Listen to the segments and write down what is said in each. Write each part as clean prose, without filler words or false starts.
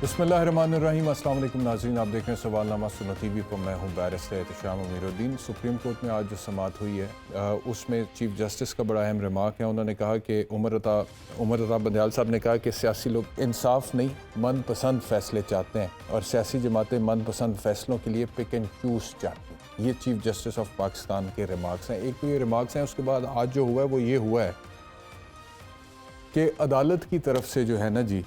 बिस्मिल्लाहिर्रहमानिर्रहीम। अस्सलाम वालेकुम नाज़रीन, आप देख रहे हैं सवालनामा सुन्नत टीवी पर। मैं हूं barrister Ehtesham Amiruddin. Supreme court में आज जो समाअत हुई है उसमें चीफ जस्टिस का बड़ा अहम रिमार्क है। उन्होंने कहा कि उमर अता बंदयाल साहब ने कहा कि सियासी लोग इंसाफ नहीं मनपसंद फ़ैसले चाहते हैं और सियासी जमातें मनपसंद फ़ैसलों के लिए पिक एंड चूज़ चाहती हैं। ये चीफ जस्टिस ऑफ पाकिस्तान के रिमार्क्स हैं। एक तो ये रिमार्क्स हैं, उसके बाद आज जो हुआ है वो ये हुआ है कि अदालत की तरफ से जो है ना जी,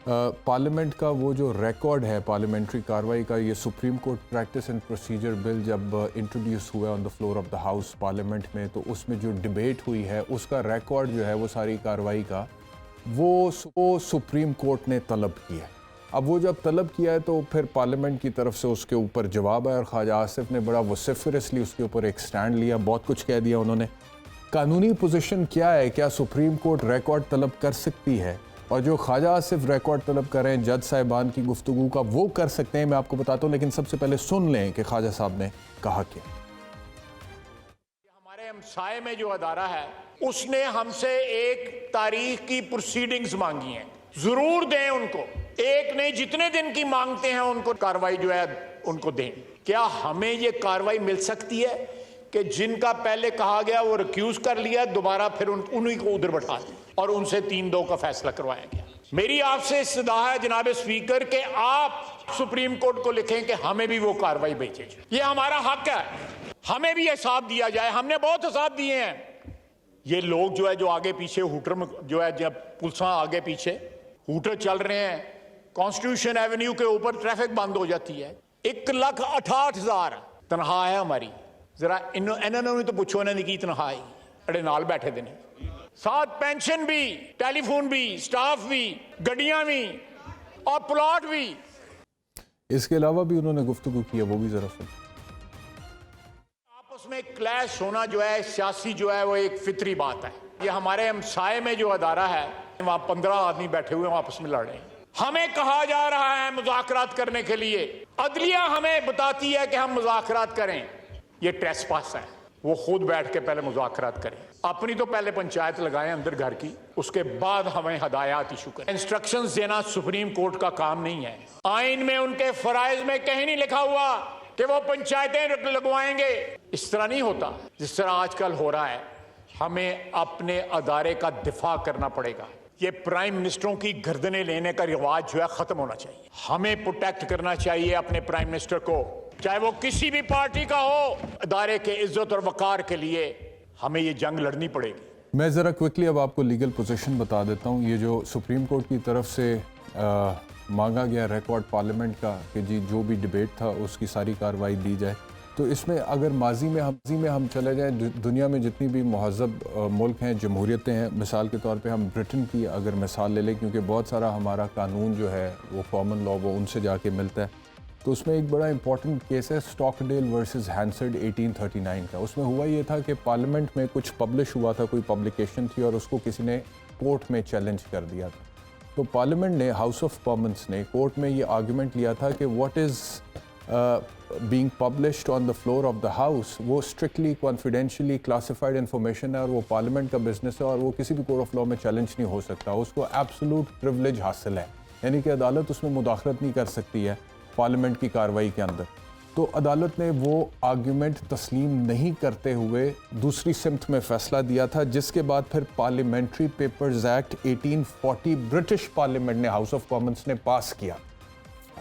पार्लियामेंट का वो जो रिकॉर्ड है पार्लियामेंट्री कार्रवाई का, ये supreme court practice and procedure bill जब इंट्रोड्यूस हुआ on the floor of the house parliament में, तो उसमें जो डिबेट हुई है उसका रिकॉर्ड जो है वो सारी कार्रवाई का वो सुप्रीम कोर्ट ने तलब किया है। अब वो जब तलब किया है तो फिर पार्लियामेंट की तरफ से उसके ऊपर जवाब आया और ख्वाजा आसिफ ने बड़ा वोसिफरसली उसके ऊपर एक स्टैंड लिया, बहुत कुछ कह दिया उन्होंने। कानूनी पोजीशन क्या है, क्या सुप्रीम कोर्ट रिकॉर्ड तलब कर सकती है? और जो ख्वाजा आसिफ रिकॉर्ड तलब कर रहे हैं जज साहिबान की गुफ्तगू का, वो कर सकते हैं, मैं आपको बताता हूँ। लेकिन सबसे पहले सुन लें कि ख्वाजा साहब ने कहा क्या। हमारे हमसाये में जो अदारा है उसने हमसे एक तारीख की प्रोसीडिंग्स मांगी हैं, जरूर दें उनको। एक नहीं, जितने दिन की मांगते हैं उनको कार्रवाई जो है उनको दें। क्या हमें ये कार्रवाई मिल सकती है कि जिनका पहले कहा गया वो रिक्यूज कर लिया, दोबारा फिर उन्हीं को उधर बैठा दिया और उनसे 3-2 का फैसला करवाया गया? मेरी आपसे इस्तदा है जनाब स्पीकर कि आप सुप्रीम कोर्ट को लिखें कि हमें भी वो कार्रवाई भेजे। ये हमारा हक है, हमें भी हिसाब दिया जाए। हमने बहुत हिसाब दिए हैं। ये लोग जो है जो आगे पीछे हूटर में जो है, जब पुलिस आगे पीछे हूटर चल रहे हैं, कॉन्स्टिट्यूशन एवेन्यू के ऊपर ट्रैफिक बंद हो जाती है। 1,68,000 तनख्वाह है हमारी। जरा इन्होंने तो पूछो इन्होंने की तनख्वाह अड़े नाल बैठे थे, साथ पेंशन भी, टेलीफोन भी, स्टाफ भी, गड्डियां भी और प्लॉट भी। इसके अलावा भी उन्होंने गुफ्तगू किया, वो भी जरा सुन। आपस में क्लैश होना जो है सियासी जो है वो एक फितरी बात है। ये हमारे हमसाये में जो अदारा है वहां 15 आदमी बैठे हुए हैं, आपस में लड़ रहे हैं। हमें कहा जा रहा है मुज़ाकरात करने के लिए, अदलिया हमें बताती है कि हम मुज़ाकरात करें। ये ट्रेसपास है। वो खुद बैठ के पहले मुज़ाकरात करें, अपनी तो पहले पंचायत लगाएं अंदर घर की, उसके बाद हमें हदायत इशू करें। इंस्ट्रक्शंस देना सुप्रीम कोर्ट का काम नहीं है। आइन में उनके फराइज में कहीं नहीं लिखा हुआ कि वो पंचायतें लगवाएंगे। इस तरह नहीं होता जिस तरह आजकल हो रहा है। हमें अपने अदारे का दिफा करना पड़ेगा। ये प्राइम मिनिस्टरों की गर्दनें लेने का रिवाज जो है खत्म होना चाहिए। हमें प्रोटेक्ट करना चाहिए अपने प्राइम मिनिस्टर को, चाहे वो किसी भी पार्टी का हो। अदारे के इज्जत और वकार के लिए हमें ये जंग लड़नी पड़ेगी। मैं ज़रा क्विकली अब आपको लीगल पोजीशन बता देता हूँ। ये जो सुप्रीम कोर्ट की तरफ से मांगा गया रिकॉर्ड पार्लियामेंट का कि जी जो भी डिबेट था उसकी सारी कार्रवाई दी जाए, तो इसमें अगर माजी में हम चले जाएं, दुनिया में जितनी भी महज़ब मुल्क हैं, जमहूरियतें हैं, मिसाल के तौर पे हम ब्रिटेन की अगर मिसाल ले लें, क्योंकि बहुत सारा हमारा कानून जो है वो कॉमन लॉ वो उनसे जाके मिलता है, तो उसमें एक बड़ा इंपॉर्टेंट केस है स्टॉकडेल वर्सेस हैंसर्ड 1839 का। उसमें हुआ ये था कि पार्लियामेंट में कुछ पब्लिश हुआ था, कोई पब्लिकेशन थी और उसको किसी ने कोर्ट में चैलेंज कर दिया था। तो पार्लियामेंट ने, हाउस ऑफ कॉमन्स ने कोर्ट में ये आर्गूमेंट लिया था कि what is being published on the floor of the house वो स्ट्रिक्टली कॉन्फिडेंशियली क्लासिफाइड इन्फॉर्मेशन है और वो पार्लियामेंट का बिजनेस है और वो किसी भी कोर्ट ऑफ लॉ में चैलेंज नहीं हो सकता। उसको एब्सोलूट प्रिविलेज हासिल है, यानी कि अदालत उसमें मुदाखलत नहीं कर सकती है पार्लियामेंट की कार्रवाई के अंदर। तो अदालत ने वो आर्ग्यूमेंट तस्लीम नहीं करते हुए दूसरी सिमत में फ़ैसला दिया था, जिसके बाद फिर parliamentary papers act 1840 British parliament ने, हाउस ऑफ कॉमन्स ने पास किया।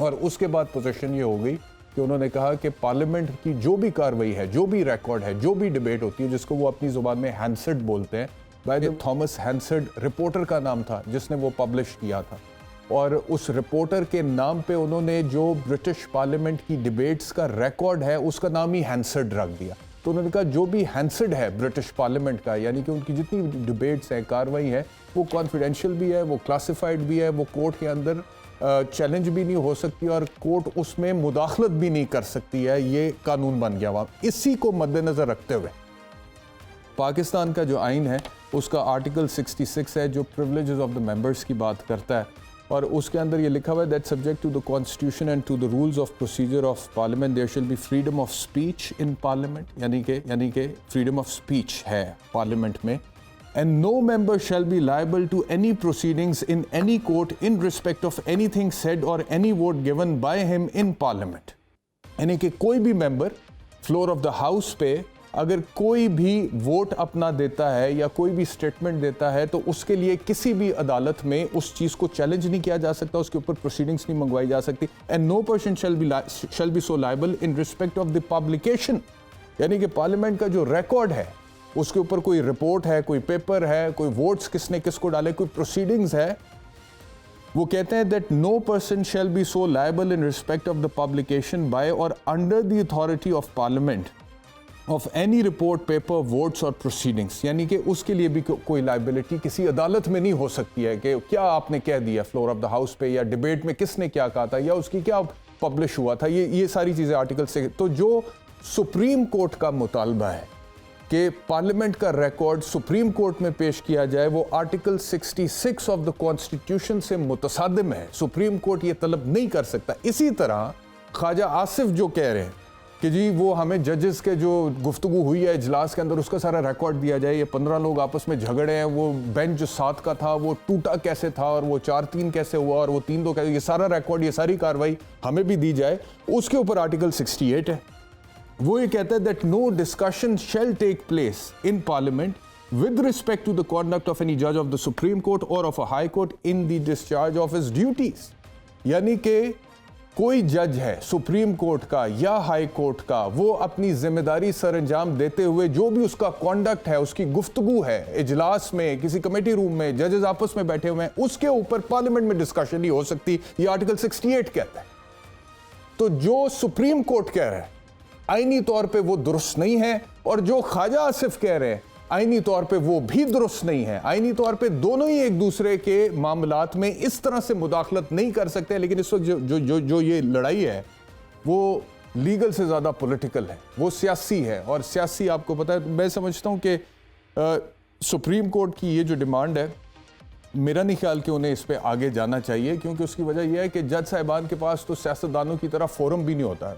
और उसके बाद पोजीशन ये हो गई कि उन्होंने कहा कि पार्लियामेंट की जो भी कार्रवाई है, जो भी रिकॉर्ड है, जो भी डिबेट होती है, जिसको वो अपनी ज़ुबान में हैंसर्ड बोलते हैं, बाय द थॉमस हैंसर्ड रिपोर्टर का नाम था जिसने वो पब्लिश किया था, और उस रिपोर्टर के नाम पे उन्होंने जो ब्रिटिश पार्लियामेंट की डिबेट्स का रिकॉर्ड है उसका नाम ही हैंसर्ड रख दिया। तो उन्होंने कहा जो भी हैंसर्ड है ब्रिटिश पार्लियामेंट का, यानी कि उनकी जितनी डिबेट्स हैं, कार्रवाई है, वो कॉन्फिडेंशियल भी है, वो क्लासिफाइड भी है, वो कोर्ट के अंदर चैलेंज भी नहीं हो सकती और कोर्ट उसमें मुदाखलत भी नहीं कर सकती है। ये कानून बन गया वहाँ। इसी को मद्देनज़र रखते हुए पाकिस्तान का जो आइन है उसका आर्टिकल 66 है जो प्रिविलेजेस ऑफ द मेंबर्स की बात करता है, और उसके अंदर ये लिखा हुआ है that subject to the constitution and to the rules of procedure of parliament there shall be freedom of speech in parliament, यानी कि फ्रीडम ऑफ स्पीच है पार्लियामेंट में। and no member shall be liable to any proceedings in any court in respect of anything said or any vote given by him in parliament. यानी कि कोई भी member floor of the house पे अगर कोई भी vote अपना देता है या कोई भी स्टेटमेंट देता है तो उसके लिए किसी भी अदालत में उस चीज़ को चैलेंज नहीं किया जा सकता, उसके ऊपर प्रोसीडिंग्स नहीं मंगवाई जा सकती. And no person shall be so liable in respect of the publication, यानी कि पार्लियामेंट का जो रिकॉर्ड है उसके ऊपर कोई रिपोर्ट है, कोई पेपर है, कोई वोट्स किसने किसको डाले, कोई प्रोसीडिंग्स है, वो कहते हैं that no person shall be so liable in respect of the publication by or under the authority of parliament of any report, paper, votes or proceedings. यानी कि उसके लिए भी कोई लाइबिलिटी किसी अदालत में नहीं हो सकती है कि क्या आपने कह दिया फ्लोर ऑफ द हाउस पे, या डिबेट में किसने क्या कहा था, या उसकी क्या पब्लिश हुआ था. ये सारी चीज़ें आर्टिकल से. तो जो सुप्रीम कोर्ट का मुतालबा है कि पार्लियामेंट का रिकॉर्ड सुप्रीम कोर्ट में पेश किया जाए, वो आर्टिकल 66 ऑफ द कॉन्स्टिट्यूशन से मुतसादिम है. सुप्रीम कोर्ट ये तलब नहीं कर सकता. इसी तरह ख्वाजा आसिफ जो कह रहे हैं कि जी वो हमें जजेस के जो गुफ्तगू हुई है इजलास के अंदर उसका सारा रिकॉर्ड दिया जाए, ये 15 लोग आपस में झगड़े हैं, वो बेंच जो 7 का था वो टूटा कैसे था और वो 4-3 कैसे हुआ और वो 3-2 कैसे, ये सारा रिकॉर्ड, ये सारी कार्रवाई हमें भी दी जाए. उसके ऊपर आर्टिकल 68 है. वो ये कहता है that no discussion shall take place in parliament with respect to the conduct of any जज ऑफ द सुप्रीम कोर्ट और of a high court in the discharge of his duties. यानी कि कोई जज है सुप्रीम कोर्ट का या high court का, वो अपनी जिम्मेदारी सर अंजाम देते हुए जो भी उसका कॉन्डक्ट है, उसकी गुफ्तगू है इजलास में, किसी कमेटी रूम में, जजेस आपस में बैठे हुए हैं, उसके ऊपर पार्लियामेंट में डिस्कशन नहीं हो सकती. ये आर्टिकल 68 कहता है. तो जो सुप्रीम कोर्ट कह रहा है आईनी तौर पे वो दुरुस्त नहीं है, और जो ख्वाजा आसिफ कह रहे हैं आईनी तौर पे वो भी दुरुस्त नहीं है. आईनी तौर पे दोनों ही एक दूसरे के मामलात में इस तरह से मुदाखलत नहीं कर सकते. लेकिन इस वक्त जो ये लड़ाई है वो लीगल से ज़्यादा पॉलिटिकल है, वो सियासी है. और सियासी आपको पता है, मैं समझता हूँ कि सुप्रीम कोर्ट की ये जो डिमांड है, मेरा नहीं ख्याल कि उन्हें इस पर आगे जाना चाहिए, क्योंकि उसकी वजह यह है कि जज साहिबान के पास तो सियासतदानों की तरह फोरम भी नहीं होता.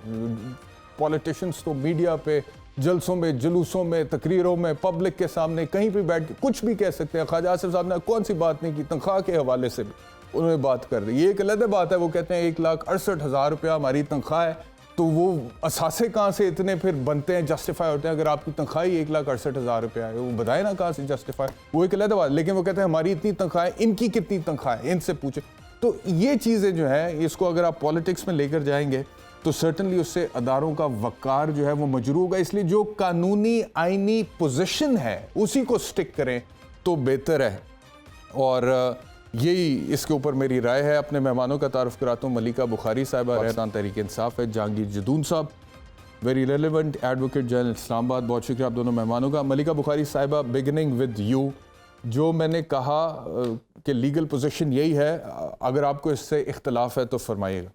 पॉलिटिशियंस तो मीडिया पे, जलसों में, जुलूसों में, तकरीरों में, पब्लिक के सामने कहीं भी बैठ के कुछ भी कह सकते हैं. ख्वाजा आसिफ साहब ने कौन सी बात नहीं की, तनख्वाह के हवाले से भी उन्होंने बात कर दी. ये एक अलग बात है, वो कहते हैं 1,68,000 रुपया हमारी तनख्वाह है, तो वो असासे कहाँ से इतने फिर बनते हैं, जस्टिफाई होते हैं. अगर आपकी तनख्वाह ही 1,68,000 रुपया है, वो बताए ना कहाँ से जस्टिफाई, वो एक अलग बात. लेकिन वो कहते हैं हमारी इतनी तनख्वाह है, इनकी कितनी तनख्वाह है, इनसे पूछे. तो ये चीज़ें जो है, इसको अगर आप पॉलिटिक्स में लेकर जाएंगे तो सर्टनली उससे अदारों का वक़ार जो है वो मजरू होगा. इसलिए जो कानूनी आईनी पोजीशन है उसी को स्टिक करें तो बेहतर है. और यही इसके ऊपर मेरी राय है. अपने मेहमानों का तारुफ कराता हूँ. मलिका बुखारी साहिबा, रहमान तहरीक इंसाफ है. जहांगीर जदून साहब, very relevant advocate general Islamabad. बहुत शुक्रिया आप दोनों मेहमानों का. मलिका बुखारी साहिबा, बिगिनिंग विद यू, जो मैंने कहा कि लीगल पोजीशन यही है, अगर आपको इससे इख्तलाफ है तो फरमाइएगा.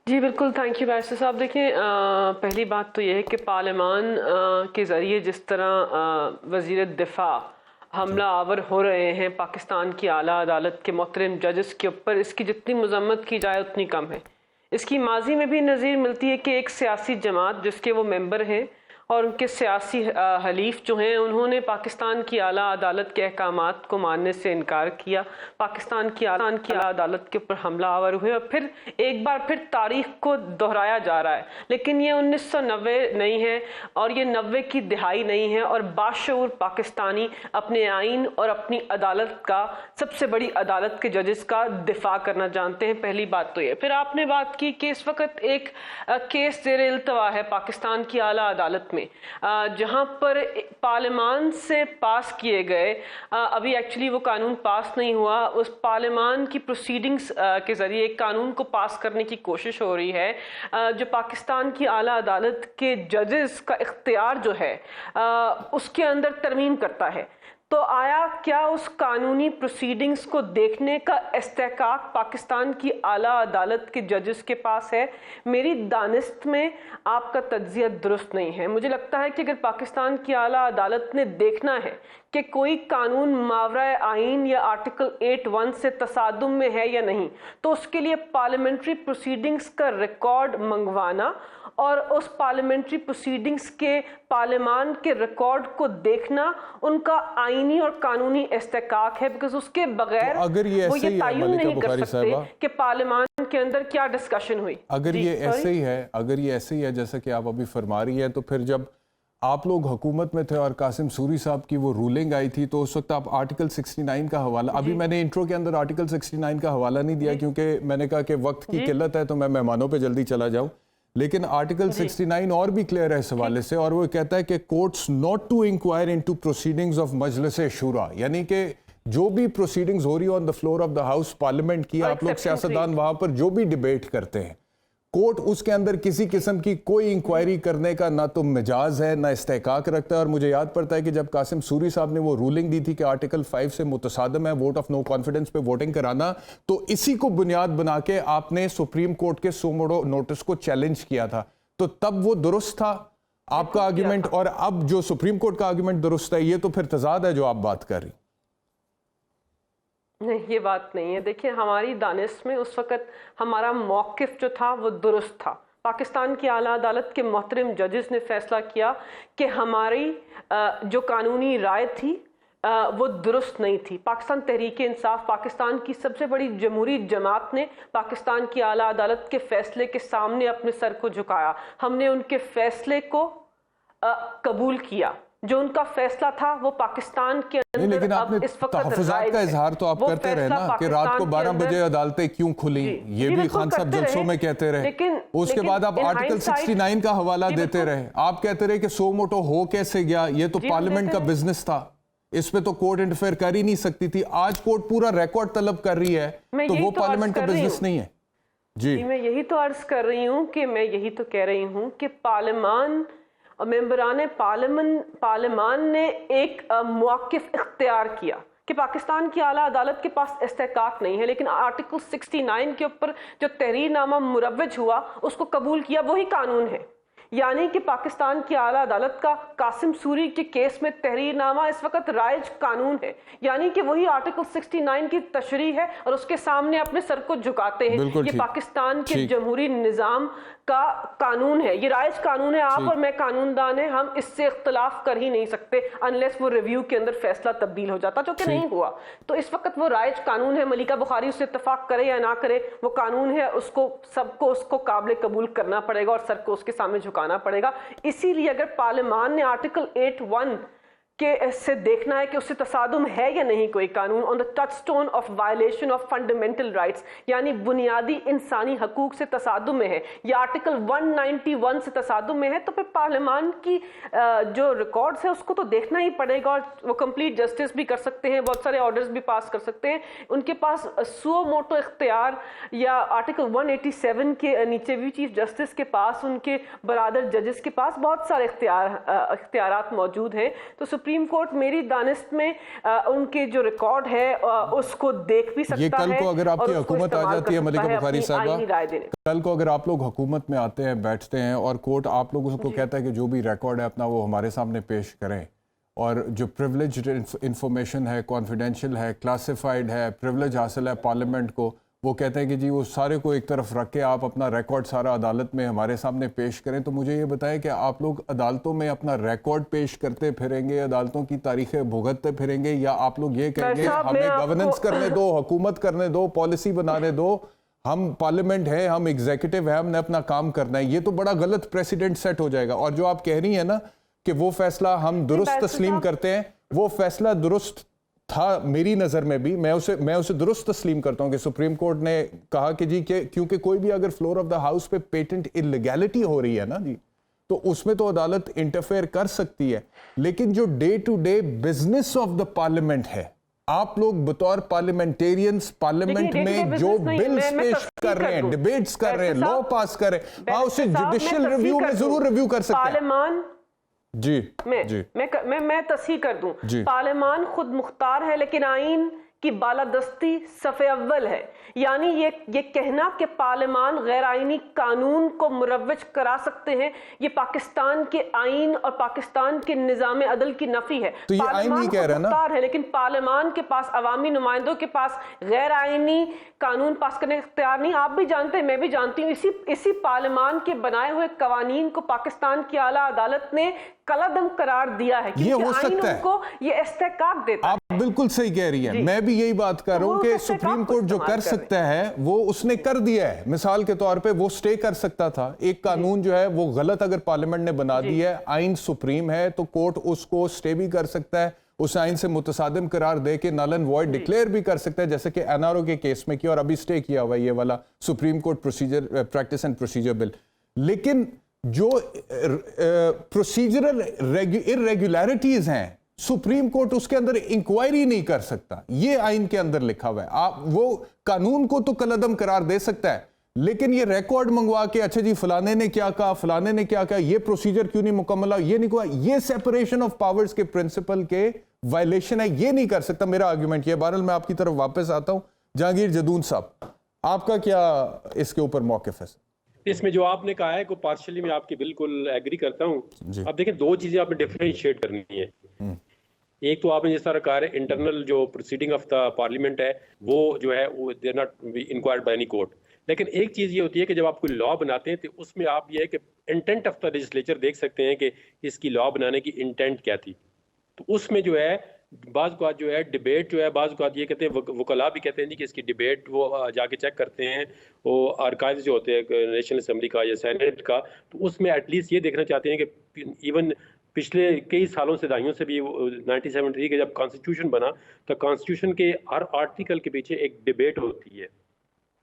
जी बिल्कुल, थैंक यू बैरिस्टर साहब. देखिए, पहली बात तो यह है कि पार्लियामान के ज़रिए जिस तरह वज़ीर दिफा हमला आवर हो रहे हैं पाकिस्तान की आला अदालत के मोहतरम जजेस के ऊपर, इसकी जितनी मज़म्मत की जाए उतनी कम है. इसकी माजी में भी नज़ीर मिलती है कि एक सियासी जमात जिसके वो मेंबर हैं और उनके सियासी हलीफ जो हैं, उन्होंने पाकिस्तान की आला अदालत के अहकामात को मानने से इनकार किया, पाकिस्तान की आला अदालत के ऊपर हमला आवर हुए, और फिर एक बार फिर तारीख को दोहराया जा रहा है. लेकिन ये 1990 नहीं है और ये 90 की दिहाई नहीं है, और बाशऊर पाकिस्तानी अपने आइन और अपनी अदालत का, सबसे बड़ी अदालत के जजेस का दिफा करना जानते हैं. पहली बात तो ये. फिर आपने बात की कि इस वक्त एक केस ज़ेर इल्तवा है पाकिस्तान की आला अदालत में, जहां पर पार्लियामान से पास किए गए, अभी एक्चुअली वो कानून पास नहीं हुआ, उस पार्लियामान की प्रोसीडिंग्स के ज़रिए एक कानून को पास करने की कोशिश हो रही है, जो पाकिस्तान की आला अदालत के जजेस का इख्तियार जो है उसके अंदर तरमीम करता है. तो आया क्या उस कानूनी प्रोसीडिंग्स को देखने का इस्तेकाक पाकिस्तान की आला अदालत के जजेस के पास है? मेरी दानिस्त में आपका तज्जिया दुरुस्त नहीं है. मुझे लगता है कि अगर पाकिस्तान की आला अदालत ने देखना है कि कोई कानून मावरा आइन या आर्टिकल 8(1) से तसादुम में है या नहीं, तो उसके लिए पार्लियामेंट्री प्रोसीडिंग्स का रिकॉर्ड मंगवाना और उस पार्लियामेंट्री प्रोसीडिंग्स के पार्लियामान के रिकॉर्ड को देखना उनका आईनी और कानूनी इस्तेकाक है, बिकॉज उसके बगैर तो अगर ये वो ऐसे ये ही है, तायुन मलिका नहीं कर बुखारी सकते साहिबा, कि पार्लियामान के अंदर क्या डिस्कशन हुई। अगर जी, ये sorry? ऐसे ही है, अगर ये ऐसे ही है जैसा कि आप अभी फरमा रही है, तो फिर जब आप लोग हुकूमत में थे और कासिम सूरी साहब की वो रूलिंग आई थी, तो उस वक्त आप आर्टिकल 69 का हवाला, अभी मैंने इंट्रो के अंदर आर्टिकल 69 का हवाला नहीं दिया क्योंकि मैंने कहा कि वक्त की किल्लत है तो मैं मेहमानों पे जल्दी चला जाऊं, लेकिन आर्टिकल 69 और भी क्लियर है इस हवाले से, और वो कहता है कि courts not to inquire into proceedings of Majlis Shura, यानी कि जो भी प्रोसीडिंग्स हो रही है on the floor of the house parliament की, आप लोग सियासतदान वहां पर जो भी डिबेट करते हैं, कोर्ट उसके अंदर किसी किस्म की कोई इंक्वायरी करने का ना तो मिजाज है ना इस्तेकाक रखता है। और मुझे याद पड़ता है कि जब कासिम सूरी साहब ने वो रूलिंग दी थी कि आर्टिकल 5 से मुतसादम है वोट ऑफ नो कॉन्फिडेंस पे वोटिंग कराना, तो इसी को बुनियाद बना के आपने सुप्रीम कोर्ट के सोमोडो नोटिस को चैलेंज किया था, तो तब वो दुरुस्त था आपका आर्ग्यूमेंट, और अब जो सुप्रीम कोर्ट का आर्ग्यूमेंट दुरुस्त है, ये तो फिर तजाद है जो आप बात कर रही। नहीं, ये बात नहीं है। देखिए, हमारी दानिश में उस वक़्त हमारा मौक़िफ़ जो था वो दुरुस्त था। पाकिस्तान की आला अदालत के मोहतरम जजेस ने फैसला किया कि हमारी जो कानूनी राय थी वो दुरुस्त नहीं थी। पाकिस्तान तहरीक-ए-इंसाफ, पाकिस्तान की सबसे बड़ी जमहूरी जमात ने पाकिस्तान की आला अदालत के फैसले के सामने अपने सर को झुकाया। हमने उनके फैसले को कबूल किया। जो उनका फैसला था वो पाकिस्तान के अंदर लेकिन आपने अब इस वक्त तहफ़्फ़ुज़ात का इजहार तो आप करते रहे ना कि रात को 12 बजे अदालतें क्यों खुली, ये भी खान साहब जलसों में कहते रहे। उसके बाद आप आर्टिकल 69 का हवाला देते रहे, आप कहते रहे कि सो मोटो हो कैसे गया, ये तो पार्लियामेंट का बिजनेस था, इस पे तो कोर्ट इंटरफेयर कर ही नहीं सकती थी। आज कोर्ट पूरा रिकॉर्ड तलब कर रही है, तो वो पार्लियामेंट का बिजनेस नहीं है। जी, मैं यही तो अर्ज कर रही हूँ कि मैं यही तो कह रही हूँ कि पार्लियामान और मेंबरान पार्लियामान ने एक मौक़िफ़ इख्तियार किया कि पाकिस्तान की आला अदालत के पास इस्तेकाक नहीं है, लेकिन आर्टिकल 69 के ऊपर जो तहरीरनामा मुरव्वज हुआ उसको कबूल किया, वही कानून है। यानी कि पाकिस्तान की आला अदालत का कासिम सूरी के केस में तहरीरनामा इस वक्त राइज कानून है, यानी कि वही आर्टिकल 69 की तशरीह है और उसके सामने अपने सर को झुकाते हैं। ये पाकिस्तान के जमहूरी निज़ाम का कानून है, ये राइज कानून है। आप और मैं कानूनदान हैं, हम इससे इख्तलाफ कर ही नहीं सकते अनलेस वो रिव्यू के अंदर फैसला तब्दील हो जाता, जो कि नहीं हुआ। तो इस वक्त वो राइज कानून है, मलिका बुखारी उससे इत्तफाक करे या ना करे, वो कानून है, उसको सबको उसको काबिल कबूल करना पड़ेगा और सर को उसके सामने झुकाना पड़ेगा। इसीलिए अगर पार्लियामान ने आर्टिकल 8(1) के से देखना है कि उससे तसादुम है या नहीं कोई कानून, on the touchstone of violation of fundamental rights, यानी बुनियादी इंसानी हकूक से तसादुम में है, या आर्टिकल 191 से तसादुम में है, तो फिर पार्लियामान की जो रिकॉर्ड्स है उसको तो देखना ही पड़ेगा। और वो कंप्लीट जस्टिस भी कर सकते हैं, बहुत सारे ऑर्डर्स भी पास कर सकते हैं, उनके पास सुओ मोटो इख्तियार, या आर्टिकल 187 के नीचे भी चीफ जस्टिस के पास, उनके बरादर जजेस के पास बहुत सारे इख्तियारात मौजूद हैं। तो सुप्रीम कोर्ट मेरी दानिश में उनके जो रिकॉर्ड है उसको देख भी सकता है। ये कल को अगर आपकी हुकूमत आ जाती है मलिका बुखारी साहबा, कल को अगर आप लोग हुकूमत में आते हैं, बैठते हैं और कोर्ट आप लोगों को कहता है कि जो भी रिकॉर्ड है अपना वो हमारे सामने पेश करें, और जो प्रिविलेज्ड इंफॉर्मेशन है, कॉन्फिडेंशियल है, क्लासिफाइड है, प्रिविलेज हासिल है पार्लियामेंट को, वो कहते हैं कि जी वो सारे को एक तरफ रख के आप अपना रिकॉर्ड सारा अदालत में हमारे सामने पेश करें, तो मुझे ये बताएं कि आप लोग अदालतों में अपना रिकॉर्ड पेश करते फिरेंगे, अदालतों की तारीखें भुगतते फिरेंगे, या आप लोग ये कहेंगे हमें गवर्नेंस करने दो, हुकूमत करने दो, पॉलिसी बनाने दो, हम पार्लियामेंट है, हम एग्जीक्यूटिव है, हमने अपना काम करना है। ये तो बड़ा गलत प्रेसिडेंट सेट हो जाएगा। और जो आप कह रही है ना कि वो फैसला हम दुरुस्त तस्लीम करते हैं, वो फैसला दुरुस्त था मेरी नज़र में भी, मैं उसे दुरुस्त तस्लीम करता हूं कि सुप्रीम कोर्ट ने कहा कि जी के क्योंकि कोई भी अगर फ्लोर ऑफ द हाउस पे पेटेंट इलीगैलिटी हो रही है ना जी, तो उसमें तो अदालत इंटरफेयर कर सकती है, लेकिन जो day to day business of the parliament है, आप लोग बतौर पार्लियामेंटेरियंस पार्लियामेंट में जो बिल्स पेश कर रहे हैं, डिबेट्स कर रहे हैं, लॉ पास कर रहे हैं, हाँ उसे जुडिशियल रिव्यू में जरूर रिव्यू कर सकते हैं। पार्लियामान जी मैं तस्हीह कर दूं, पार्लियामान खुद मुख्तार है, लेकिन आइन की बालादस्ती सफ़े अव्वल है। यानी ये कहना कि पार्लियामान गैर आइनी कानून को मुरव्वज करा सकते हैं, ये पाकिस्तान के आइन और पाकिस्तान के निज़ाम अदल की नफी है। तो ये आइन नहीं कह रहा ना, है, लेकिन पार्लियामान के पास, अवामी नुमाइंदों के पास गैर आइनी कानून पास करने का इख्तियार नहीं। आप भी जानते हैं, मैं भी जानती हूँ, इसी पार्लियामान के बनाए हुए कवानीन को पाकिस्तान की आला अदालत ने कलादम करार दिया है। ये हो सकता है, को ये इस्तेहकाक देता है। आप बिल्कुल सही कह रही हैं, मैं भी यही बात कर रहा हूं कि सुप्रीम कोर्ट जो कर सकता है वो उसने कर दिया है। मिसाल के तौर पे वो स्टे कर सकता था एक कानून जो है वो गलत अगर पार्लियामेंट ने बना दिया है, आइन सुप्रीम है तो कोर्ट उसको स्टे भी कर सकता है, उस आइन से मुतसादिम करार दे के नल एंड वॉइड डिक्लेयर भी कर सकता है, जैसे कि एनआरओ के केस में किया और अभी स्टे किया हुआ ये वाला supreme court procedure practice and procedure bill. लेकिन जो प्रोसीजरल इरेगुलरिटीज हैं सुप्रीम कोर्ट उसके अंदर इंक्वायरी नहीं कर सकता, ये आइन के अंदर लिखा हुआ है। आप वो कानून को तो कलअदम करार दे सकता है, लेकिन ये रिकॉर्ड मंगवा के अच्छा जी फलाने ने क्या कहा, फलाने ने क्या कहा, ये प्रोसीजर क्यों नहीं मुकम्मल, ये नहीं हुआ, ये सेपरेशन ऑफ पावर्स के प्रिंसिपल के वायलेशन है, ये नहीं कर सकता। मेरा आर्ग्यूमेंट ये। बहरहाल मैं आपकी तरफ वापस आता हूं। जहांगीर जदून साहब, आपका क्या इसके ऊपर मौक़िफ़ है? इसमें जो आपने कहा है को पार्शियली मैं आपकी बिल्कुल एग्री करता हूं। अब देखिए, दो चीजें आपने डिफरेंशिएट करनी है। एक तो आपने जिस तरह कहा है इंटरनल जो प्रोसीडिंग ऑफ द पार्लियामेंट है वो जो है वो they not inquired by any court. लेकिन एक चीज ये होती है कि जब आप कोई लॉ बनाते हैं तो उसमें आप ये है कि इंटेंट ऑफ द लेजिस्लेचर देख सकते हैं कि इसकी लॉ बनाने की इंटेंट क्या थी। तो उसमें जो है बाज़ औक़ात जो है डिबेट जो है, बाज़ औक़ात ये कहते हैं, वकला भी कहते हैं जी कि इसकी डिबेट वो जाके चेक करते हैं वो आर्काइव जो होते हैं नेशनल असम्बली का या सेनेट का, तो उसमें एटलीस्ट ये देखना चाहते हैं कि इवन पिछले कई सालों से दहाइयों से भी 1973 के जब कॉन्स्टिट्यूशन बना तो कॉन्स्टिट्यूशन के हर आर्टिकल के पीछे एक डिबेट होती है।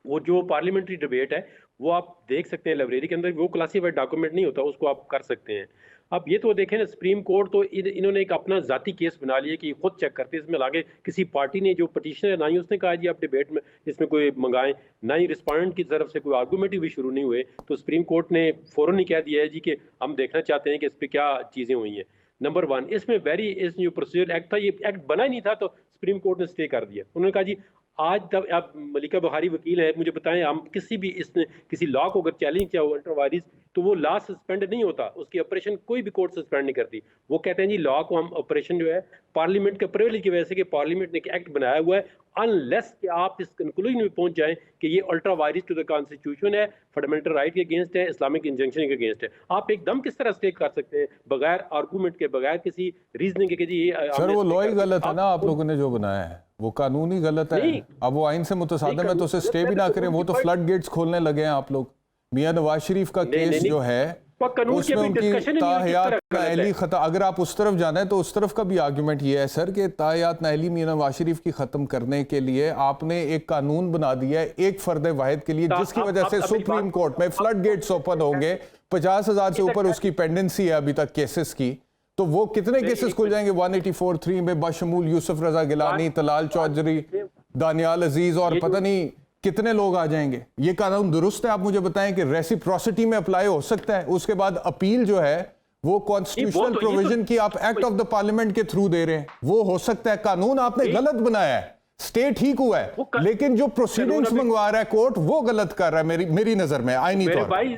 वो जो पार्लियामेंट्री डिबेट है वो आप देख सकते हैं लाइब्रेरी के अंदर, वो क्लासीफाइड डॉक्यूमेंट नहीं होता, उसको आप कर सकते हैं। अब ये तो देखें ना, सुप्रीम कोर्ट तो इन्होंने एक अपना जाती केस बना लिया कि खुद चेक करते हैं। इसमें आगे किसी पार्टी ने जो पटिशनर है ना ही उसने कहा जी आप डिबेट में इसमें कोई मंगाएं, ना ही रिस्पोंडेंट की तरफ से कोई आर्गूमेंट भी शुरू नहीं हुए, तो सुप्रीम कोर्ट ने फौरन ही कह दिया है जी कि हम देखना चाहते हैं कि इस पर क्या चीज़ें हुई हैं। नंबर वन, इसमें इस जो प्रोसीजर एक्ट था, ये एक्ट बना ही नहीं था तो सुप्रीम कोर्ट ने स्टे कर दिया। उन्होंने कहा जी आज तब आप मलिका बुखारी वकील है, मुझे बताएं हम किसी लॉ को अगर चैलेंज किया हो अल्ट्रा वायरस तो वो लॉ सस्पेंड नहीं होता, उसकी ऑपरेशन कोई भी कोर्ट सस्पेंड नहीं करती। वो कहते हैं जी लॉ को हम ऑपरेशन जो है पार्लियामेंट के प्रिविलेज की वजह से कि पार्लियामेंट ने एक एक्ट बनाया हुआ है, अनलेस कि आप इस कंक्लूजन में पहुंच जाएं कि ये ultra vires to the constitution है, फंडामेंटल राइट के अगेंस्ट है, इस्लामिक इंजंक्शन के अगेंस्ट है। आप एकदम किस तरह स्टे कर सकते हैं बगैर आर्गूमेंट के, बगैर किसी रीजनिंग के जी सर वो लॉ ही गलत है ना, आप लोगों ने जो बनाया है वो कानून ही गलत है। अब वो आइन से मुतसादिम है तो उसे स्टे भी ना करें, वो तो फ्लड गेट्स खोलने लगे हैं आप लोग। मियां नवाज शरीफ का केस जो है उसमें उनकी ताहयात नाअहली खत्म, अगर आप उस तरफ जाना है तो उस तरफ का भी आर्गुमेंट ये है सर कि ताहयात नाअहली मियां नवाज शरीफ की खत्म करने के लिए आपने एक कानून बना दिया है एक फर्द वाहिद के लिए, जिसकी वजह से सुप्रीम कोर्ट में फ्लड गेट्स ओपन होंगे। 50,000 से ऊपर उसकी पेंडेंसी है अभी तक केसेस की, तो वो कितने केसेस खुल जाएंगे 184(3) में, बशमूल यूसुफ रजा गिलानी, तलाल चौधरी, दानियाल अजीज और पता नहीं कितने लोग आ जाएंगे। ये कानून दुरुस्त है? आप मुझे बताएं कि रेसिप्रोसिटी में अप्लाई हो सकता है, उसके बाद अपील जो है वो कॉन्स्टिट्यूशनल प्रोविजन की आप एक्ट ऑफ द पार्लियामेंट के थ्रू दे रहे हैं, वो हो सकता है। कानून आपने गलत बनाया है, स्टे ठीक हुआ है, लेकिन जो प्रोसीडिंग्स मंगवा रहा है कोर्ट वो गलत कर रहा है मेरी नजर में आईनी तौर पर। भाई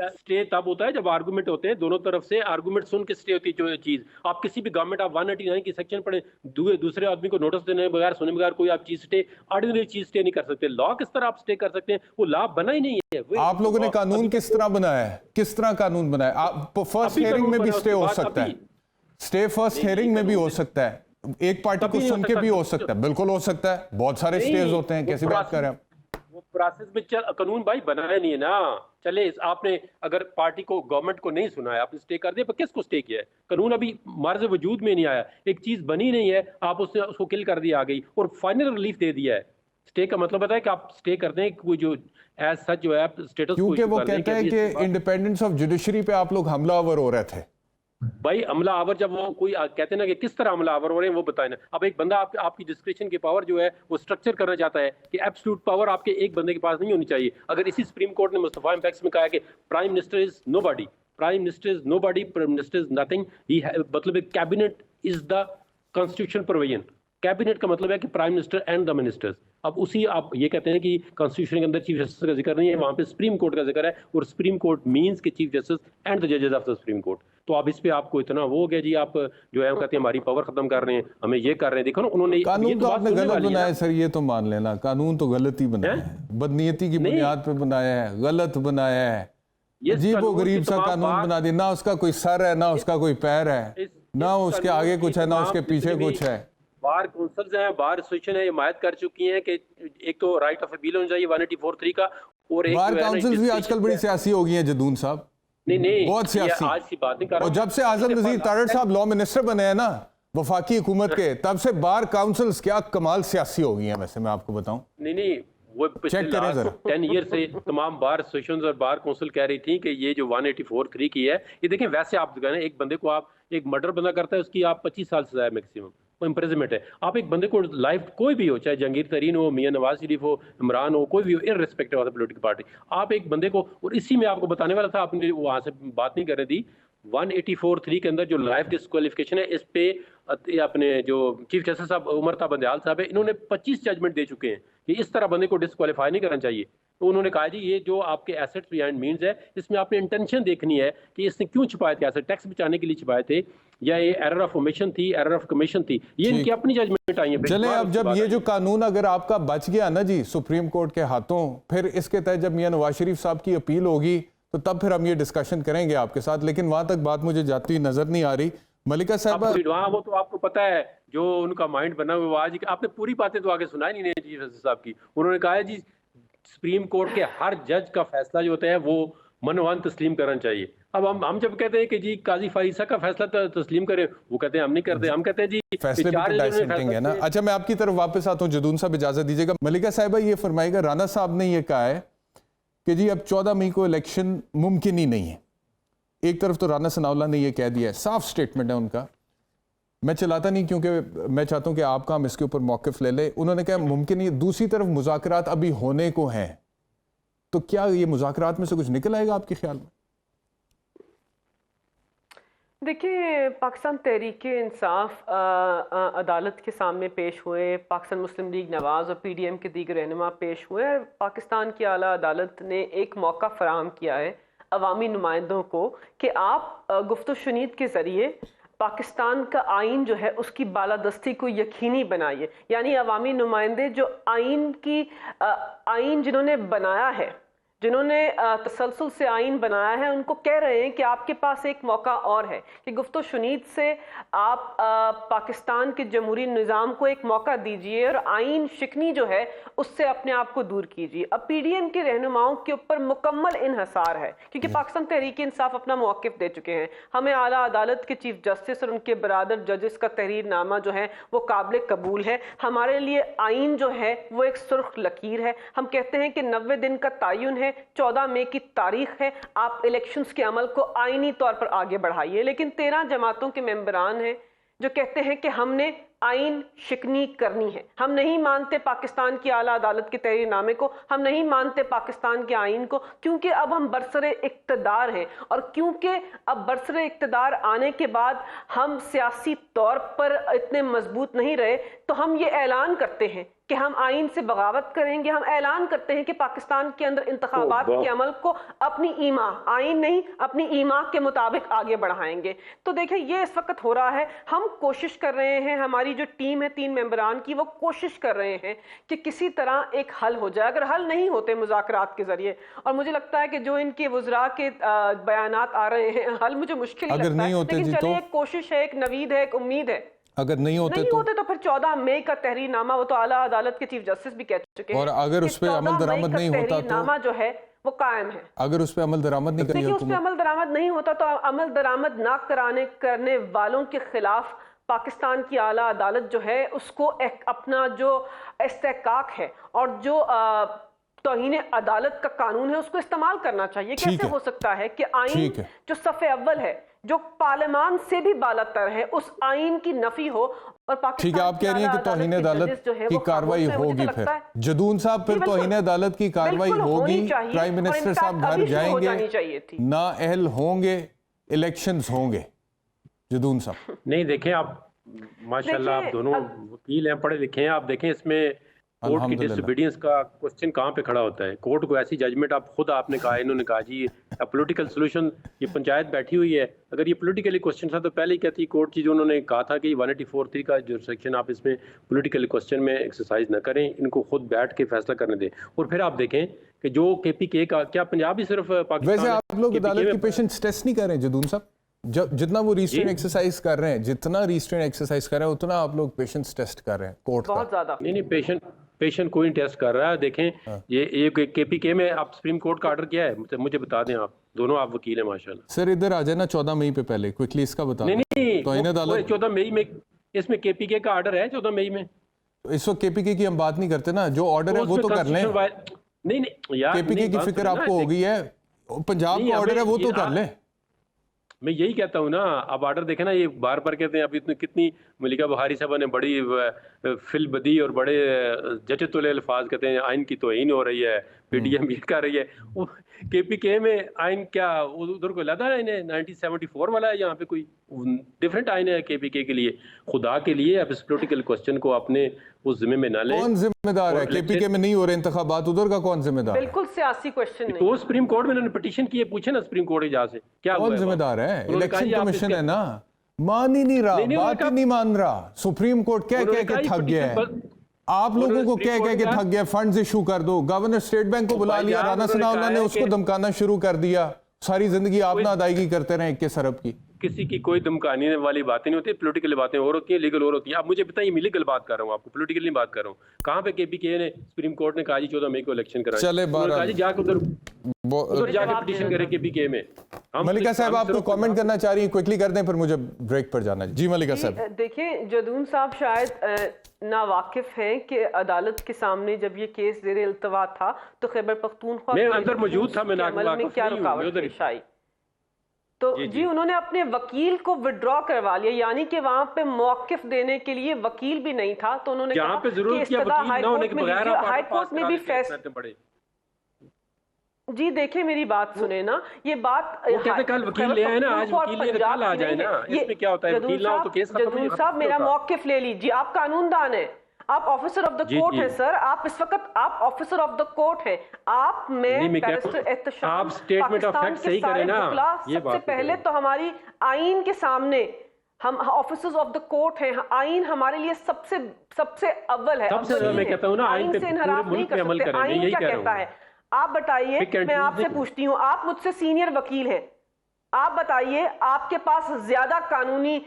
स्टे तब होता है जब आर्गुमेंट होते हैं दोनों तरफ से, आर्गुमेंट सुन के स्टे होती है। जो चीज आप किसी भी गवर्नमेंट आप 189 की सेक्शन पढ़े, दूसरे आदमी को नोटिस देने बगैर सुने बगैर कोई आप चीज स्टे, ऑर्डिनरी चीज स्टे नहीं कर सकते। लॉ किस तरह आप स्टे कर सकते हैं? वो लॉ बना ही नहीं है। आप लोगों ने कानून किस तरह बनाया है, किस तरह कानून बनाया? आप फर्स्ट हियरिंग में भी स्टे हो सकता है, स्टे फर्स्ट हियरिंग में भी हो सकता है, एक पार्टी को सुन के भी हो सकता है, बिल्कुल हो सकता है, बहुत सारे स्टेज होते हैं। कैसी बात कर रहे हैं आप? वो प्रोसेस में कानून भाई बनाया नहीं है ना। चले आपने अगर पार्टी को गवर्नमेंट को नहीं सुना है, आपने स्टे कर दिया, पर किसको स्टे किया है? कानून अभी मर्ज वजूद में नहीं आया, एक चीज बनी नहीं है, आप उसको किल कर दिया आ गई और फाइनल रिलीफ दे दिया है। स्टे का मतलब है कि आप स्टे करते हैं कोई जो एज सच जो है स्टेटस, क्योंकि वो कहते हैं कि इंडिपेंडेंस ऑफ जुडिशरी पे आप लोग हमलावर हो रहे थे। भाई हमला आवर जब वो कोई कहते हैं ना कि किस तरह हमला आवर हो रहे हैं वो बताए ना। अब एक बंदा आपकी डिस्क्रिप्शन की पावर जो है वो स्ट्रक्चर करना चाहता है कि एब्सोल्यूट पावर आपके एक बंदे के पास नहीं होनी चाहिए। अगर इसी सुप्रीम कोर्ट ने मुस्तफा इम्पैक्ट्स में कहा है कि prime minister is nobody, prime minister is nobody, prime minister is nothing, मतलब cabinet is the constitution provision, cabinet का मतलब है कि prime minister and the ministers. अब उसी आप ये कहते हैं कि कॉन्स्टिट्यूशन के अंदर चीफ जस्टिस का जिक्र नहीं है, वहां पे सुप्रीम कोर्ट का जिक्र है, और सुप्रीम कोर्ट मींस कि चीफ जस्टिस एंड द जजेस ऑफ द सुप्रीम कोर्ट। तो अब इस पे आपको इतना वो हो गया जी, आप जो है कहते हैं हमारी पावर खत्म कर रहे हैं, हमें ये कर रहे हैं। देखो ना उन्होंने कानून तो आपने गलत बनाया है सर, ये तो मान लेना, कानून तो गलत ही बनाया है, बदनीयती की बुनियाद पे बनाया है, गलत बनाया है, अजीबो गरीब सा कानून बना दिया, ना उसका कोई सर है ना उसका कोई पैर है, ना उसके आगे कुछ है ना उसके पीछे कुछ है। बार काउंसिल्स हैं, बार एसोसिएशन है, हिमायत कर चुकी हैं कि एक तो राइट ऑफ अपील होना चाहिए 184(3) का, और एक बार काउंसिल्स भी आजकल बड़ी सियासी हो गई हैं जदून साहब, नहीं बहुत सियासी। आज की बात नहीं कर रहा और जब से आजम नजीर तारड़ साहब लॉ मिनिस्टर बने हैं ना वफाकी हुकूमत के, तब से बार काउंसिल्स क्या कमाल सियासी हो गई हैं। वैसे मैं आपको बताऊं, नहीं वो पिछले 10 ईयर से तमाम बार एसोसिएशंस और बार काउंसिल कह रही थी कि ये जो 184(3) की है, ये देखें वैसे आप एक बंदे को आप एक मर्डर बंदा करता है उसकी आप 25 साल सजा है मैक्सिमम, इम्प्रिजनमेंट है। आप एक बंदे को लाइफ कोई भी हो, चाहे जहांगीर तरीन हो, मियां नवाज शरीफ हो, इमरान हो, कोई भी हो, irrespective of the political party, आप एक बंदे को, और इसी में आपको बताने वाला था, आपने वहां से बात नहीं कर रही थी, 184(3) के अंदर जो लाइफ डिस्क्वालिफिकेशन है, इस पे अपने जो चीफ जस्टिस साहब उमर ता बंदयाल साहब है, इन्होंने 25 जजमेंट दे चुके हैं कि इस तरह बंदे को डिस्क्वालीफाई नहीं करना चाहिए। तो उन्होंने कहा जी ये जो आपके एसेट्स बिहाइंड मीन्स है, इसमें आपने इंटेंशन देखनी है कि इसने क्यों छुपाए थे एसेट, टैक्स बचाने के लिए छुपाए थे, या ये एरर ऑफ ओमिशन थी, एरर ऑफ कमीशन थी, ये इनकी अपनी जजमेंट आई है। चले अब जब ये जो कानून अगर आपका बच गया ना जी सुप्रीम कोर्ट के हाथों, फिर इसके तहत जब मियां नवाज शरीफ साहब की अपील होगी तो तब फिर हम ये डिस्कशन करेंगे आपके साथ, लेकिन वहां तक बात मुझे जाती हुई नजर नहीं आ रही। मलिका साहब वो तो आपको पता है जो उनका माइंड बना हुआ, आज आपने पूरी बातें तो आगे सुनाई नहीं चीफ जस्टिस साहब की। उन्होंने कहा है जी सुप्रीम कोर्ट के हर जज का फैसला जो होता है वो मनवान तस्लीम करना चाहिए। अब हम जब कहते हैं कि जी काजी फाइसा का फैसला तस्लीम करें, वो कहते हैं हम नहीं करते, हम कहते हैं जी फैसले भी डाइसेंटिंग है ना। अच्छा मैं आपकी तरफ वापस आता हूँ, जदून साहब इजाजत दीजिएगा। मलिका साहिबा ये फरमाएगा, राना साहब ने ये कहा है कि जी अब 14 मई को इलेक्शन मुमकिन ही नहीं है। एक तरफ तो राना सनाउल्लाह ने ये कह दिया है, साफ स्टेटमेंट है उनका, मैं चलाता नहीं क्योंकि मैं चाहता हूं कि आपका हम इसके ऊपर मौक़िफ़ ले ले। उन्होंने कहा मुमकिन नहीं। दूसरी तरफ मुज़ाकरात अभी होने को हैं, तो क्या ये मुज़ाकरात में से कुछ निकल आएगा आपके ख्याल में? देखिए पाकिस्तान तहरीक इंसाफ अदालत के सामने पेश हुए, पाकिस्तान मुस्लिम लीग नवाज़ और PDM के दीगर रहनुमा पेश हुए। पाकिस्तान की आला अदालत ने एक मौका फराहम किया है अवामी नुमाइंदों को कि आप गुफ्त शुनीद के ज़रिए पाकिस्तान का आइन जो है उसकी बालादस्ती को यकीनी बनाइए। यानी अवामी नुमाइंदे जो आइन जिन्होंने बनाया है, जिन्होंने तसलसल से आइन बनाया है, उनको कह रहे हैं कि आपके पास एक मौका और है कि गुफ्तो शुनीद से आप पाकिस्तान के जमहूरी निज़ाम को एक मौका दीजिए और आइन शिकनी जो है उससे अपने आप को दूर कीजिए। अब PDM के रहनुमाओं के ऊपर मुकम्मल इन्हसार है क्योंकि पाकिस्तान तहरीक इंसाफ अपना मौक़िफ़ दे चुके हैं। हमें आला अदालत के चीफ जस्टिस और उनके बरादर जजेस का तहरीरनामा जो है वो काबिल कबूल है। हमारे लिए आइन जो है वो एक सुर्ख लकीर है। हम कहते हैं कि 90 दिन का तयन है, 14 मई की तारीख है, आप इलेक्शंस के अमल को आईनी तौर पर आगे बढ़ाइए। लेकिन 13 जमातों के मेंबरान हैं जो कहते हैं कि हमने आइन शिकनी करनी है, हम नहीं मानते पाकिस्तान की आला अदालत के तहरीरनामे को, हम नहीं मानते पाकिस्तान के आइन को, क्योंकि अब हम बरसरे इक्तदार हैं और क्योंकि अब बरसरे इक्तदार आने के बाद हम सियासी तौर पर इतने मजबूत नहीं रहे, तो हम ये ऐलान करते हैं कि हम आइन से बगावत करेंगे। हम ऐलान करते हैं कि पाकिस्तान के अंदर इंतखाबात के अमल को अपनी ईमा, आइन नहीं अपनी ईमा के मुताबिक आगे बढ़ाएंगे। तो देखिए ये इस वक्त हो रहा है। हम कोशिश कर रहे हैं, हमारी जो टीम है 3 मेंबरान की, वो कोशिश कर रहे हैं कि किसी तरह एक हल हो जाए। अगर हल नहीं होते मुज़ाकरात के जरिए, और मुझे लगता है कि जो इनके वज़रा के बयानात आ रहे हैं, हल मुझे मुश्किल ही लगता है, लेकिन चलिए एक कोशिश है, एक नवीद है, एक उम्मीद है। अगर नहीं होते तो फिर 14 मई का तहरीरनामा, वो तो आला अदालत के चीफ जस्टिस भी कह चुके हैं, और अगर उस पर अमल दरामद नहीं होता तो तहरीरनामा जो है वो कायम है। अगर उस पर अमल दरामद नहीं देखिए उस पर अमल दरामद नहीं होता तो अमल दरामद ना करने वालों के खिलाफ पाकिस्तान की आला अदालत जो है उसको एक अपना जो इस्तेहकाक है और जो तौहीन अदालत का कानून है उसको इस्तेमाल करना चाहिए। कैसे हो सकता है कि आइन जो सफ़े अव्वल है, जो पार्लियामान से भी बालातर है, उस आइन की नफी हो और पाकिस्तान ठीक है, आप कह रही हैं कि तौहीन अदालत की कार्रवाई होगी। फिर जदून साहब, फिर तौहीन अदालत की कार्रवाई होगी, प्राइम मिनिस्टर साहब घर जाएंगे, नाअहल होंगे, इलेक्शंस होंगे। जदून साहब नहीं, देखें आप माशाल्लाह आप देखिए, दोनों वकील हैं, पढ़े लिखे हैं। आप देखें इसमें कोर्ट की अल्हम्दुलिल्लाह। डिसोबीडियंस का क्वेश्चन कहाँ पे खड़ा होता है? कोर्ट को ऐसी जजमेंट आप खुद आपने कहा, इन्होंने कहा जी पॉलिटिकल सोल्यूशन, ये पंचायत बैठी हुई है, अगर ये पॉलिटिकली क्वेश्चन था तो पहले ही कहती कोर्ट की, जो उन्होंने कहा था कि 184(3) का जो सेक्शन आप इसमें पॉलिटिकल क्वेश्चन में एक्सरसाइज न करें, इनको खुद बैठ के फैसला करने दें। और फिर आप देखें कि जो KPK का, क्या पंजाब ही सिर्फ पाकिस्तान वैसे है? आप लोग KPK अदालत में की पेशेंस टेस्ट नहीं कर रहे हैं जदून साहब? जितना वो रिस्ट्रेन एक्सरसाइज कर रहे हैं, जितना रिस्ट्रेन एक्सरसाइज कर रहे हैं, उतना आप लोग पेशेंस टेस्ट कर रहे हैं कोर्ट बहुत का। ज्यादा। नहीं पेशेंट कोई टेस्ट कर रहा है। देखें ये KPK में आप सुप्रीम कोर्ट का ऑर्डर क्या है, मुझे बता दें। आप दोनों आप वकील हैं माशाल्लाह। सर इधर आ जाए ना 14 मई पे, पहले क्विकली इसका बता नहीं दें। नहीं तो इन अदालत 14 मई में इसमें KPK का ऑर्डर है 14 मई में। इस वक्त KPK की हम बात नहीं करते ना, जो ऑर्डर है वो तो कर लें। नहीं यार, KPK की फिक्र आपको होगी है, पंजाब नहीं, का ऑर्डर है वो ये तो कर लें। मैं यही कहता हूँ ना, अब ऑर्डर देखे ना, ये बार बार कहते हैं, अभी इतनी कितनी मलिका बुखारी साहब ने बड़ी फिल बदी और बड़े जचतुल अल्फाज कहते हैं आइन की तौहीन हो रही है, PDM ये कर रही है। वो KPK में आइन क्या उधर को लगा है इन्हें 1974 वाला है, यहाँ पे कोई डिफरेंट आइन है KPK के लिए? खुदा के लिए अब इस पोलिटिकल क्वेश्चन को अपने उस जिम्मे में ना ले। कौन जिम्मेदार है? KPK में नहीं हो रहे इंतखाबात, उधर का कौन जिम्मेदार है? बिल्कुल सियासी क्वेश्चन नहीं। तो सुप्रीम कोर्ट में उन्होंने पिटीशन की है, पूछे ना सुप्रीम कोर्ट इजाज़ से क्या हुआ कौन है जिम्मेदार है? उन्होंने कहा इलेक्शन जी आप कमीशन इसके- है ना, मान ही नहीं रहा, नहीं, बात ही नहीं मान रहा। सुप्रीम कोर्ट कह उन्होंने कह कहा के ये थक गया है। petition आप लोगों उन्होंने को सुप्रीम कह कोर्ट कह के कहा- थक गया, फंड्स इशू कर दो। गवर्नर स्टेट बैंक को बुला भाई लिया, यार, राना उन्होंने सनाउल्लाह ने कहा है उसको कि- धमकाना शुरू कर दिया। सारी जिंदगी आप ना अदायगी करते रहे 21 अरब की। किसी की कोई धमकाने वाली बातें नहीं होती, पॉलिटिकल बातें और होती हैं, लीगल और होती हैं। आप मुझे बताइए, मैं लीगल बात कर रहा हूँ, आपको पॉलिटिकल नहीं बात कर रहा हूँ। कहाँ पे KPK ने सुप्रीम कोर्ट ने कहा जी 14 मई को इलेक्शन कराएं? चले उन्होंने कहा जी जाके उधर जाके जवाब पिटीशन देना करें KPK में। मलिका साहब आप कोई कमेंट करना चाह रही हैं? क्विकली कर दें, फिर मुझे ब्रेक पर जाना है। जी मलिका साहब। देखिए, जदून साहब शायद नावाकिफ हैं कि अदालत के सामने जब ये केस ज़ेर इल्तवा था तो खैबर पख्तूनख्वा मैं अंदर मौजूद था, मैं के अमल में नावाकिफ क्या नहीं हूं, रुकावट मैं उधर- पेश आई। तो जी, जी उन्होंने अपने वकील को विड्रॉ करवा लिया, यानी कि वहां पे मौकिफ देने के लिए वकील भी नहीं था। तो उन्होंने जहाँ कहा पे कि जरूरत किया इस्तदा वकील ना होने के बगैर आप हाई कोर्ट में भी फैसला। पड़े। जी देखिए, मेरी बात सुने ना, ये बात वो कहते कल वकील ले आए ना, आज वकील ले कल आ जाए ना, इसमें क्या होता है? वकील ना हो तो केस खत्म नहीं जदून होता। साहब मेरा मौकिफ ले लीजिए, आप कानूनदान हैं, आप ऑफिसर ऑफ द जी, कोर्ट जी। हैं सर, आप इस वक्त आप ऑफिसर ऑफ द कोर्ट हैं। आप नहीं, में मैं क्या बैरिस्टर कहूं, एहतशाम आप statement of पाकिस्तान fact के सही सारे करें ना, वकला, ये सबसे बात पहले करें। तो हमारी आइन के सामने हम ऑफिसर्स ऑफ द कोर्ट हैं। आइन हमारे लिए सबसे सबसे अव्वल है, सबसे अव्वल मैं है। कहता हूं ना, आइन पे से पूरे इनहराफ नहीं मुल्क कर पे अमल सकते। करें, मैं आइन यही क्या कह रहा कहता हूं। है? आप बताइए, Pick and मैं choose आपसे नहीं। पूछती हूँ, आप मुझसे सीनियर वकील हैं, आप बताइए, आपके पास ज्यादा कानूनी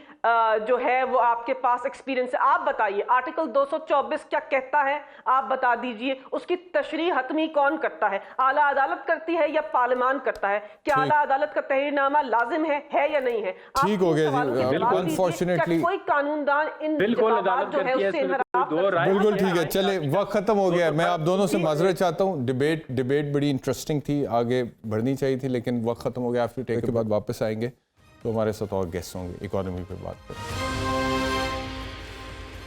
जो है वो आपके पास एक्सपीरियंस है। आप बताइए आर्टिकल 224 क्या कहता है, आप बता दीजिए। उसकी तशरीह हतमी कौन करता है? आला अदालत करती है या पार्लियामान करता है? क्या आला अदालत का तहरीरनामा लाजिम है या नहीं है? आप ठीक हो इन गया जी, सवालों के जवाब बिल्कुल, दीजिए। unfortunately- क्या कोई कानूनदान इन बिल्कुल जवाबात अदालत जो है करती है, उससे इसमें इनहराफ कोई दो कर राय सकता है? बिल्कुल ठीक है, चले वक्त खत्म हो गया है। मैं आप दोनों से माजरत चाहता हूँ, डिबेट बड़ी इंटरेस्टिंग थी, आगे बढ़नी चाहिए थी, लेकिन वक्त खत्म हो गया। आफ्टर टेक के बाद वापस आएंगे तो हमारे साथ और गेस्ट होंगे, इकोनॉमी पे बात करेंगे।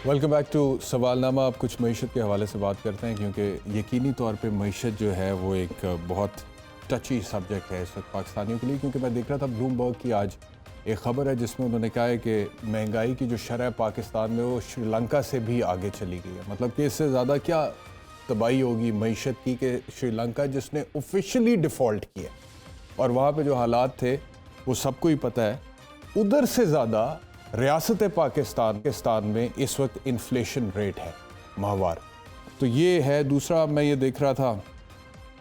Welcome back to Sawalnama. आप कुछ मईशत के हवाले से बात करते हैं, क्योंकि यकीनी तौर पे मईशत जो है वो एक बहुत टची सब्जेक्ट है इस वक्त पाकिस्तानियों के लिए। क्योंकि मैं देख रहा था ब्लूमबर्ग की आज एक ख़बर है जिसमें उन्होंने कहा है कि महंगाई की जो शरह पाकिस्तान में वो श्रीलंका से भी आगे चली गई है। मतलब कि इससे ज़्यादा क्या तबाही होगी मईशत की कि श्रीलंका जिसने ऑफिशियली डिफ़ॉल्ट किया और वहाँ पे जो हालात थे वो सबको ही पता है, उधर से ज़्यादा रियासत पाकिस्तान में इस वक्त इन्फ्लेशन रेट है माहवार। तो ये है। दूसरा मैं ये देख रहा था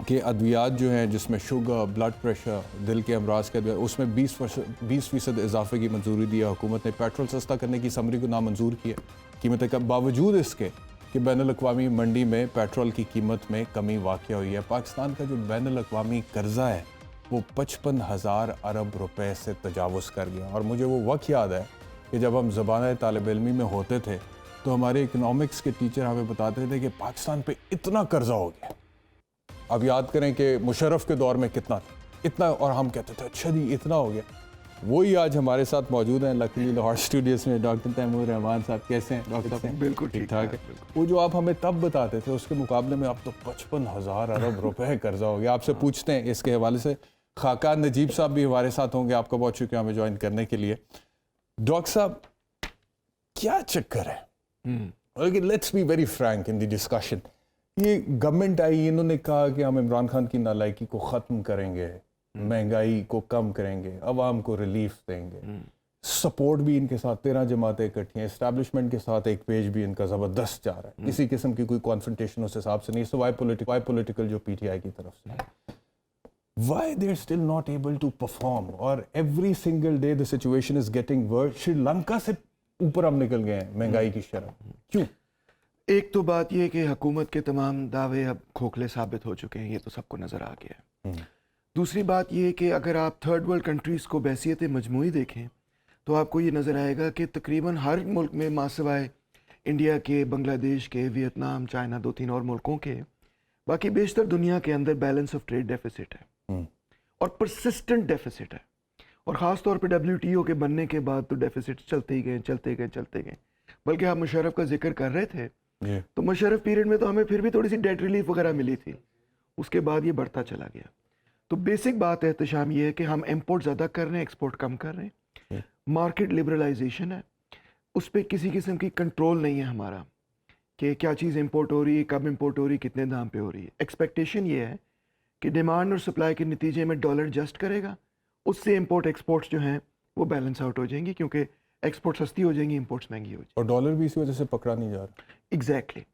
कि अद्वियात जो हैं जिसमें शुगर, ब्लड प्रेशर, दिल के अमराज के अद्वियात, उसमें 20% इजाफे की मंजूरी दी है हुकूमत ने। पेट्रोल सस्ता करने की समरी को नामंजूर किया कीमतें का, बावजूद इसके कि बैनुल-अक़वामी मंडी में पेट्रोल की कीमत में कमी वाक़या हुई है। पाकिस्तान का जो बैनुल-अक़वामी कर्जा है वो 55,000 अरब रुपए से तजावुज़ कर गया। और मुझे वो वक्त याद है कि जब हम ज़बान तालिब इल्मी में होते थे तो हमारे इकनॉमिक्स के टीचर हमें बताते थे कि पाकिस्तान पे इतना कर्जा हो गया। अब याद करें कि मुशर्रफ के दौर में कितना था, इतना, और हम कहते थे अच्छा जी इतना हो गया। वही आज हमारे साथ मौजूद हैं लकीली लाहौर स्टूडियोज़ में डॉक्टर तैमूर रहमान साहब। कैसे हैं डॉक्टर साहब? बिल्कुल ठीक ठाक है। वो जो आप हमें तब बताते थे उसके मुकाबले में अब तो 55,000 अरब रुपए कर्जा हो गया। आपसे पूछते हैं इसके हवाले से। खाकान नजीब साहब भी हमारे साथ होंगे, आपका बहुत शुक्रिया हमें ज्वाइन करने के लिए। डॉक्टर साहब, क्या चक्कर है? Let's be very Frank in the discussion. ये गवर्नमेंट आई, इन्होंने कहा कि हम इमरान खान की नालायकी को ख़त्म करेंगे, महंगाई को कम करेंगे, अवाम को रिलीफ देंगे। सपोर्ट भी इनके साथ 13 जमातें इकट्ठी हैं, एस्टैब्लिशमेंट के साथ एक पेज भी इनका ज़बरदस्त जा रहा है। किसी किस्म की कोई कॉन्फ्रंटेशन उस हिसाब से नहीं, सिवाय पॉलिटिकल जो पीटीआई की तरफ से है। Why they're still not able to perform? और every single day the situation is getting worse. Sri Lanka से ऊपर हम निकल गए हैं महंगाई की शरह। क्यों? एक तो बात यह कि हुकूमत के तमाम दावे अब खोखले साबित हो चुके हैं, ये तो सबको नज़र आ गया है। दूसरी बात यह कि अगर आप थर्ड वर्ल्ड कंट्रीज़ को बहसीत मजमूई देखें तो आपको ये नज़र आएगा कि तकरीबन हर मुल्क में मासिवाय इंडिया के, बांग्लादेश के, वियतनाम, चाइना, 2-3 और मुल्कों के, बाकी बेशतर दुनिया के अंदर बैलेंस ऑफ ट्रेड डेफिसिट है और परसिस्टेंट डेफिसिट है। और ख़ास तौर पे WTO के बनने के बाद तो डेफिसिट चलते गए। बल्कि आप मुशर्रफ का जिक्र कर रहे थे, तो मुशर्रफ पीरियड में तो हमें फिर भी थोड़ी सी डेट रिलीफ वगैरह मिली थी, उसके बाद ये बढ़ता चला गया। तो बेसिक बात है एहतशाम ये है कि हम इम्पोर्ट ज़्यादा कर रहे हैं, एक्सपोर्ट कम कर रहे हैं। मार्केट लिबरलाइजेशन है, उस पर किसी किस्म की कंट्रोल नहीं है हमारा कि क्या चीज़ इम्पोर्ट हो रही है, कब इम्पोर्ट हो रही है, कितने दाम पे हो रही है। एक्सपेक्टेशन ये है कि डिमांड और सप्लाई के नतीजे में डॉलर एडजस्ट करेगा, उससे इंपोर्ट एक्सपोर्ट्स जो हैं वो बैलेंस आउट हो जाएंगी, क्योंकि एक्सपोर्ट सस्ती हो जाएंगी, इंपोर्ट्स महंगी हो जाएंगी। और डॉलर भी इसी वजह से पकड़ा नहीं जा रहा। एग्जैक्टली।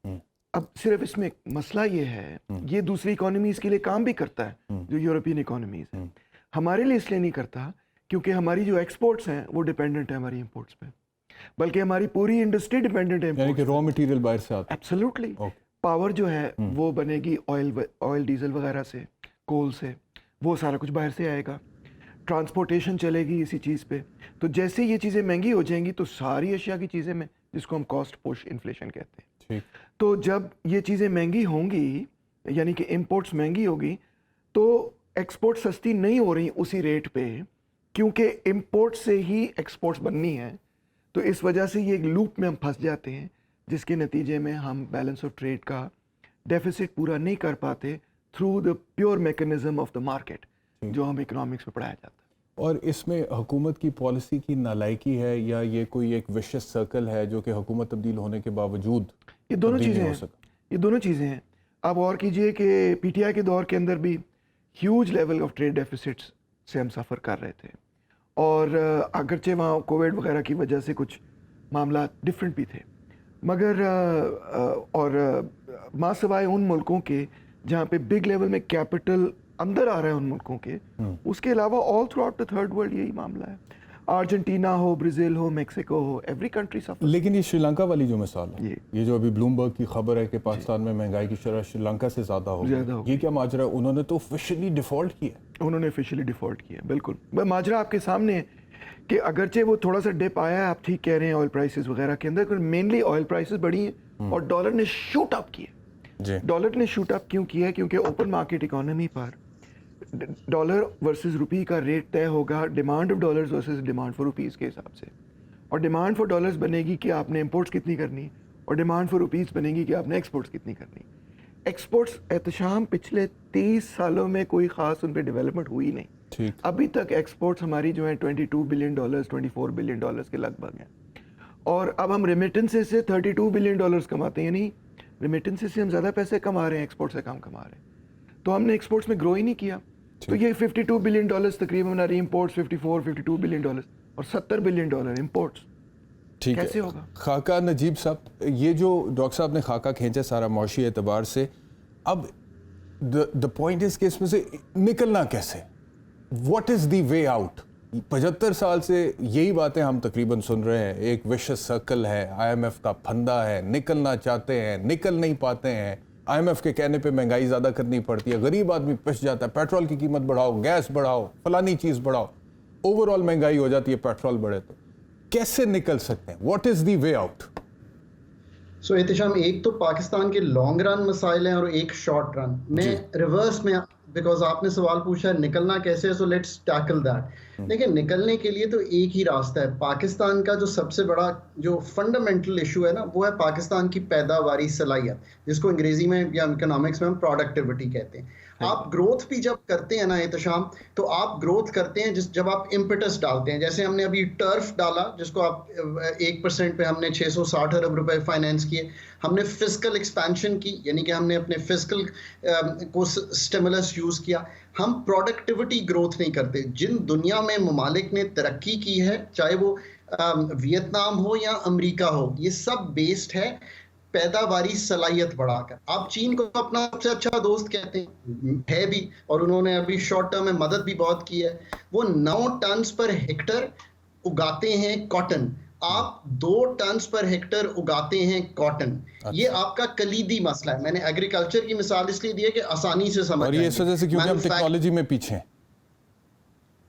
अब सिर्फ इसमें मसला ये है, ये दूसरी इकोनॉमीज़ के लिए काम भी करता है, जो यूरोपियन इकोनॉमीज़ हैं। हमारे लिए इसलिए नहीं करता क्योंकि हमारी जो एक्सपोर्ट्स हैं वो डिपेंडेंट है हमारी इंपोर्ट्स पे, बल्कि हमारी पूरी इंडस्ट्री डिपेंडेंट है, यानी कि रॉ मटेरियल बाहर से आता है। एब्सोल्युटली। पावर जो है वो बनेगी ऑयल डीजल वगैरह से, कोल से, वो सारा कुछ बाहर से आएगा। ट्रांसपोर्टेशन चलेगी इसी चीज़ पे। तो जैसे ये चीज़ें महंगी हो जाएंगी तो सारी अशिया की चीज़ें में, जिसको हम कॉस्ट पुश इन्फ्लेशन कहते हैं, तो जब ये चीज़ें महंगी होंगी, यानी कि इंपोर्ट्स महंगी होगी, तो एक्सपोर्ट सस्ती नहीं हो रही उसी रेट पे, क्योंकि इंपोर्ट से ही एक्सपोर्ट्स बननी है। तो इस वजह से ये एक लूप में हम फंस जाते हैं, जिसके नतीजे में हम बैलेंस ऑफ ट्रेड का डेफिसिट पूरा नहीं कर पाते through the pure mechanism of the market, जो हम इकोनॉमिक्स में पढ़ाया जाता है। और इसमें हुकूमत की पॉलिसी की नालायकी है, या ये कोई एक विशियस सर्कल है जो कि हुकूमत तब्दील होने के बावजूद? ये दोनों चीज़ें हैं, ये दोनों चीज़ें हैं। आप गौर कीजिए कि पीटीआई के दौर के अंदर भी huge level of trade deficits से हम सफ़र कर रहे थे, और अगरचे वहाँ कोविड वगैरह की वजह से कुछ मामला डिफरेंट भी थे, मगर और मासिवाय उन मुल्कों के जहाँ पे बिग लेवल में कैपिटल अंदर आ रहा है उन मुल्कों के, उसके अलावा all through out the third world यही मामला है। अर्जेंटीना हो, ब्राज़ील हो, मेक्सिको हो, एवरी कंट्री सफर। लेकिन ये श्रीलंका वाली जो मिसाल है, ये जो अभी ब्लूमबर्ग की खबर है कि पाकिस्तान में महंगाई की शरह श्रीलंका से ज़्यादा हो, ये क्या माजरा है? उन्होंने तो ऑफिशियली डिफ़ॉल्ट किया। उन्होंने ऑफिशियली डिफ़ॉल्ट किया, बिल्कुल। माजरा आपके सामने है कि अगरचे वो थोड़ा सा डिप आया है, आप ठीक कह रहे हैं, ऑयल प्राइसेस वगैरह के अंदर, मेनली ऑयल प्राइसेस बढ़ी हैं और डॉलर ने शूट अप किया। डॉलर ने शूट अप क्यों किया? क्योंकि ओपन मार्केट इकोनॉमी पर डॉलर वर्सेस रुपी का रेट तय होगा demand of dollars versus demand for rupees के हिसाब से, और डिमांड फॉर डॉलर्स बनेगी कि आपने इंपोर्ट्स कितनी करनी, और डिमांड फॉर रुपीज़ बनेगी कि आपने एक्सपोर्ट्स कितनी करनी। एक्सपोर्ट्स एहतशाम पिछले 30 सालों में कोई ख़ास उन पर डेवलपमेंट हुई नहीं। अभी तक एक्सपोर्ट्स हमारी जो है $22 बिलियन, $24 बिलियन के लगभग हैं, और अब हम रेमिटेंसेस से $32 बिलियन कमाते हैं। यानी रेमिटेंसेस से हम ज़्यादा पैसे कमा रहे हैं, एक्सपोर्ट से कम कमा रहे हैं। तो हमने एक्सपोर्ट्स में ग्रो ही नहीं किया। तो ये $52 बिलियन तकरीबन हमारे इंपोर्ट्स, 52 बिलियन और $70 बिलियन इंपोर्ट्स, कैसे होगा? खाका नजीब साहब, ये जो डॉक्टर साहब ने खाका खींचा सारा मौशी एतबार से, अब द पॉइंट इज कि इसमें से निकलना कैसे? What is the way out? 75 साल से यही बातें हम तकरीबन सुन रहे हैं। एक विशियस सर्कल है, IMF का फंदा है, निकलना चाहते हैं, निकल नहीं पाते हैं। IMF के कहने पे महंगाई ज़्यादा करनी पड़ती है, गरीब आदमी पिस जाता है, पेट्रोल की कीमत बढ़ाओ, गैस बढ़ाओ, फलानी चीज़ बढ़ाओ, ओवरऑल महंगाई हो जाती है, पेट्रोल बढ़े। तो कैसे निकल सकते हैं? What is the way out? Ehtisham, एक तो पाकिस्तान के लॉन्ग रन मसाइल हैं और एक शॉर्ट रन। मैं रिवर्स में बिकॉज आपने सवाल पूछा है निकलना कैसे है, सो लेट्स टैकल दैट। देखिए, निकलने के लिए तो एक ही रास्ता है। पाकिस्तान का जो सबसे बड़ा जो फंडामेंटल इशू है ना, वो है पाकिस्तान की पैदावारी सलाहियत, जिसको अंग्रेजी में या इकोनॉमिक्स में हम प्रोडक्टिविटी कहते हैं। आप ग्रोथ भी जब करते हैं ना एहतशाम, तो आप ग्रोथ करते हैं जब आप इम्पेटस डालते हैं। जैसे हमने अभी टर्फ डाला, जिसको आप 1% पे हमने 660 अरब रुपए फाइनेंस किए। हमने फिस्कल एक्सपेंशन की, यानी कि हमने अपने फिस्कल को स्टिमुलस यूज किया। हम प्रोडक्टिविटी ग्रोथ नहीं करते। जिन दुनिया में ममालिक ने तरक्की की है, चाहे वो वियतनाम हो या अमेरिका हो, ये सब बेस्ड है पैदावारी सलाहियत बढ़ाकर। आप चीन को अपना सबसे अच्छा दोस्त कहते है भी, और उन्होंने अभी शॉर्ट टर्म में मदद भी बहुत की है। वो 9 टन पर हेक्टर उगाते हैं कॉटन, आप 2 टन पर हेक्टर उगाते हैं कॉटन। ये आपका कलीदी मसला है। मैंने एग्रीकल्चर की मिसाल इसलिए दी है कि आसानी से समझ, और ये इस वजह से क्योंकि हम टेक्नोलॉजी में पीछे हैं।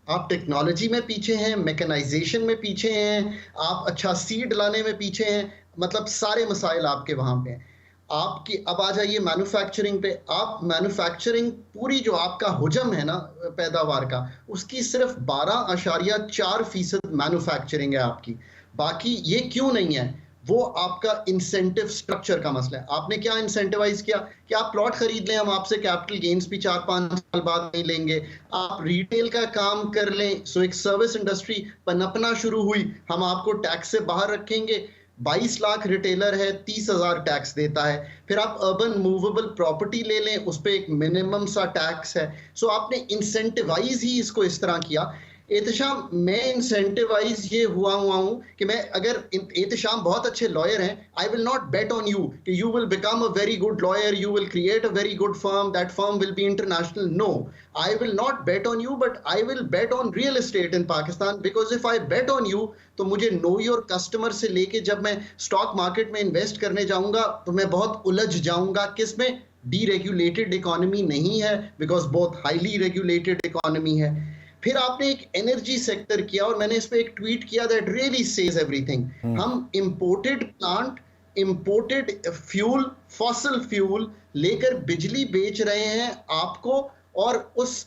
आप टेक्नोलॉजी में पीछे हैं, मैकेनाइजेशन में पीछे हैं, आप अच्छा सीड लाने में पीछे हैं, मतलब सारे मसाइल आपके वहां पे हैं। आपकी अब आ जाइए मैन्युफैक्चरिंग पे। आप मैन्युफैक्चरिंग पूरी जो आपका हुजम है ना पैदावार का, उसकी सिर्फ 12.4% मैन्युफैक्चरिंग है आपकी। बाकी ये क्यों नहीं है? वो आपका इंसेंटिव स्ट्रक्चर का मसला है। आपने क्या इंसेंटिवाइज किया कि आप प्लॉट खरीद लें, हम आपसे कैपिटल गेन्स भी 4-5 साल बाद नहीं लेंगे। आप रिटेल का काम कर लें, सो एक सर्विस इंडस्ट्री पनपना शुरू हुई, हम आपको टैक्स से बाहर रखेंगे। 22 लाख रिटेलर है, 30,000 टैक्स देता है। फिर आप अर्बन मूवेबल प्रॉपर्टी ले लें, उस पर एक मिनिमम सा टैक्स है। सो आपने इंसेंटिवाइज ही इसको इस तरह किया। एहतशाम, मैं इंसेंटिवाइज ये हुआ हूँ कि मैं, अगर एहतशाम बहुत अच्छे लॉयर हैं, I will not bet on you कि you will become a very good lawyer, you will create a very good firm, that firm will be international. No, I will not bet on you, but I will bet on real estate in Pakistan, because if I bet on you, तो मुझे know your customer से लेके जब मैं stock market में invest करने जाऊंगा तो मैं बहुत उलझ जाऊंगा। किसमें? डीरेगुलेटेड इकोनॉमी नहीं है, बिकॉज बहुत हाईली रेगुलेटेड इकोनॉमी है। फिर आपने एक एनर्जी सेक्टर किया, और मैंने इस पे एक ट्वीट किया दैट रियली सेज एवरीथिंग। हम imported plant, imported fuel, fossil fuel लेकर बिजली बेच रहे हैं आपको, और उस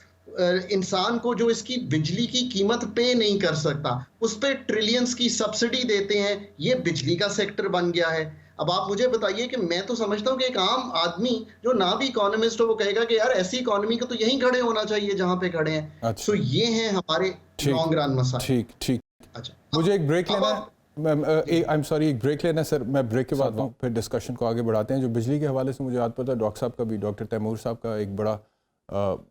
इंसान को जो इसकी बिजली की कीमत पे नहीं कर सकता, उस पे ट्रिलियंस की सब्सिडी देते हैं। ये बिजली का सेक्टर बन गया है। अब आप मुझे बताइए कि मैं तो समझता हूँ कि एक आम आदमी जो ना भी इकोनॉमिस्ट हो, वो कहेगा कि यार ऐसी इकोनॉमी को तो यहीं खड़े होना चाहिए जहां पे खड़े हैं। अच्छा। सो ये हैं हमारे लॉन्ग रन मसाइल। ठीक। अच्छा, मुझे एक ब्रेक लेना है। आई एम सॉरी, एक ब्रेक लेना है सर। मैं ब्रेक के बाद फिर डिस्कशन को आगे बढ़ाते हैं। जो बिजली के हवाले से मुझे याद पड़ता है, डॉक्टर साहब का भी, डॉक्टर तैमूर साहब का एक बड़ा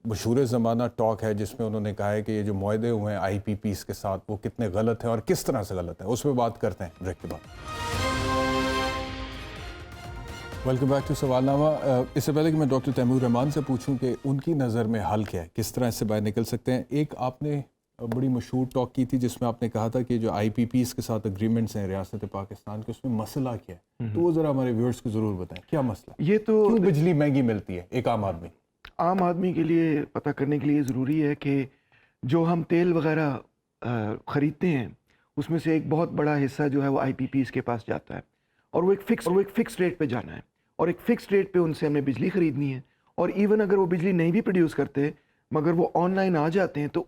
मशहूर ज़माना टॉक है, जिसमें उन्होंने कहा है कि ये जो मुआहदे हुए हैं IPPs के साथ, वो कितने गलत हैं और किस तरह से गलत हैं। उसमें बात करते हैं ब्रेक के बाद। Welcome back to Sawalnama. इससे पहले कि मैं डॉक्टर तैमूर रहमान से पूछूं कि उनकी नज़र में हल क्या है, किस तरह इससे बाहर निकल सकते हैं। एक आपने बड़ी मशहूर टॉक की थी जिसमें आपने कहा था कि जो IPPs के साथ एग्रीमेंट्स हैं रियासत पाकिस्तान के, उसमें मसला क्या है, तो वो ज़रा हमारे व्यूअर्स को ज़रूर बताएं, क्या मसला? ये तो क्यों बिजली महंगी मिलती है एक आम आदमी के लिए पता करने के लिए ज़रूरी है कि जो हम तेल वगैरह ख़रीदते हैं, उसमें से एक बहुत बड़ा हिस्सा जो है वो IPPs के पास जाता है, और वो एक फ़िक्स रेट पे जाना है, और एक फ़िक्स रेट पे उनसे हमने बिजली ख़रीदनी है। और इवन अगर वो बिजली नहीं भी प्रोड्यूस करते, मगर वो ऑनलाइन आ जाते हैं, तो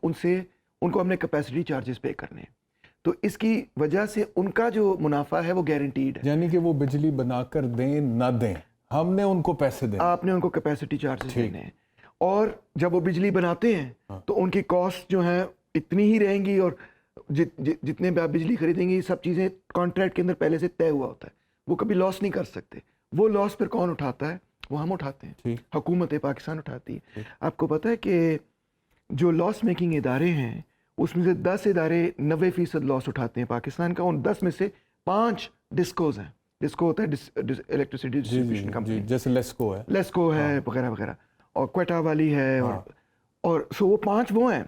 उनको हमने कैपेसिटी चार्जेस पे करने हैं। तो इसकी वजह से उनका जो मुनाफा है वो गारंटीड है। यानी कि वो बिजली बनाकर दें ना दें, हमने उनको पैसे देने, आपने उनको कैपेसिटी चार्जेस देने हैं। और जब वो बिजली बनाते हैं तो उनकी कॉस्ट जो है इतनी ही रहेंगी, और जितने भी आप बिजली खरीदेंगे, सब चीज़ें कॉन्ट्रैक्ट के अंदर पहले से तय हुआ होता है। वो कभी लॉस नहीं कर सकते। वो लॉस फिर कौन उठाता है? वो हम उठाते हैं, हुकूमत पाकिस्तान उठाती है। आपको पता है कि जो लॉस मेकिंग इदारे हैं, उसमें से 10 इदारे 90% लॉस उठाते हैं पाकिस्तान का। उन 10 में से 5 डिस्कोज हैं। डिस्को होता है इलेक्ट्रिसिटी डिस्ट्रीब्यूशन कंपनी, जैसे लेस्को है वगैरह वगैरह, और क्वेटा वाली है, और सो वो 5 वो हैं।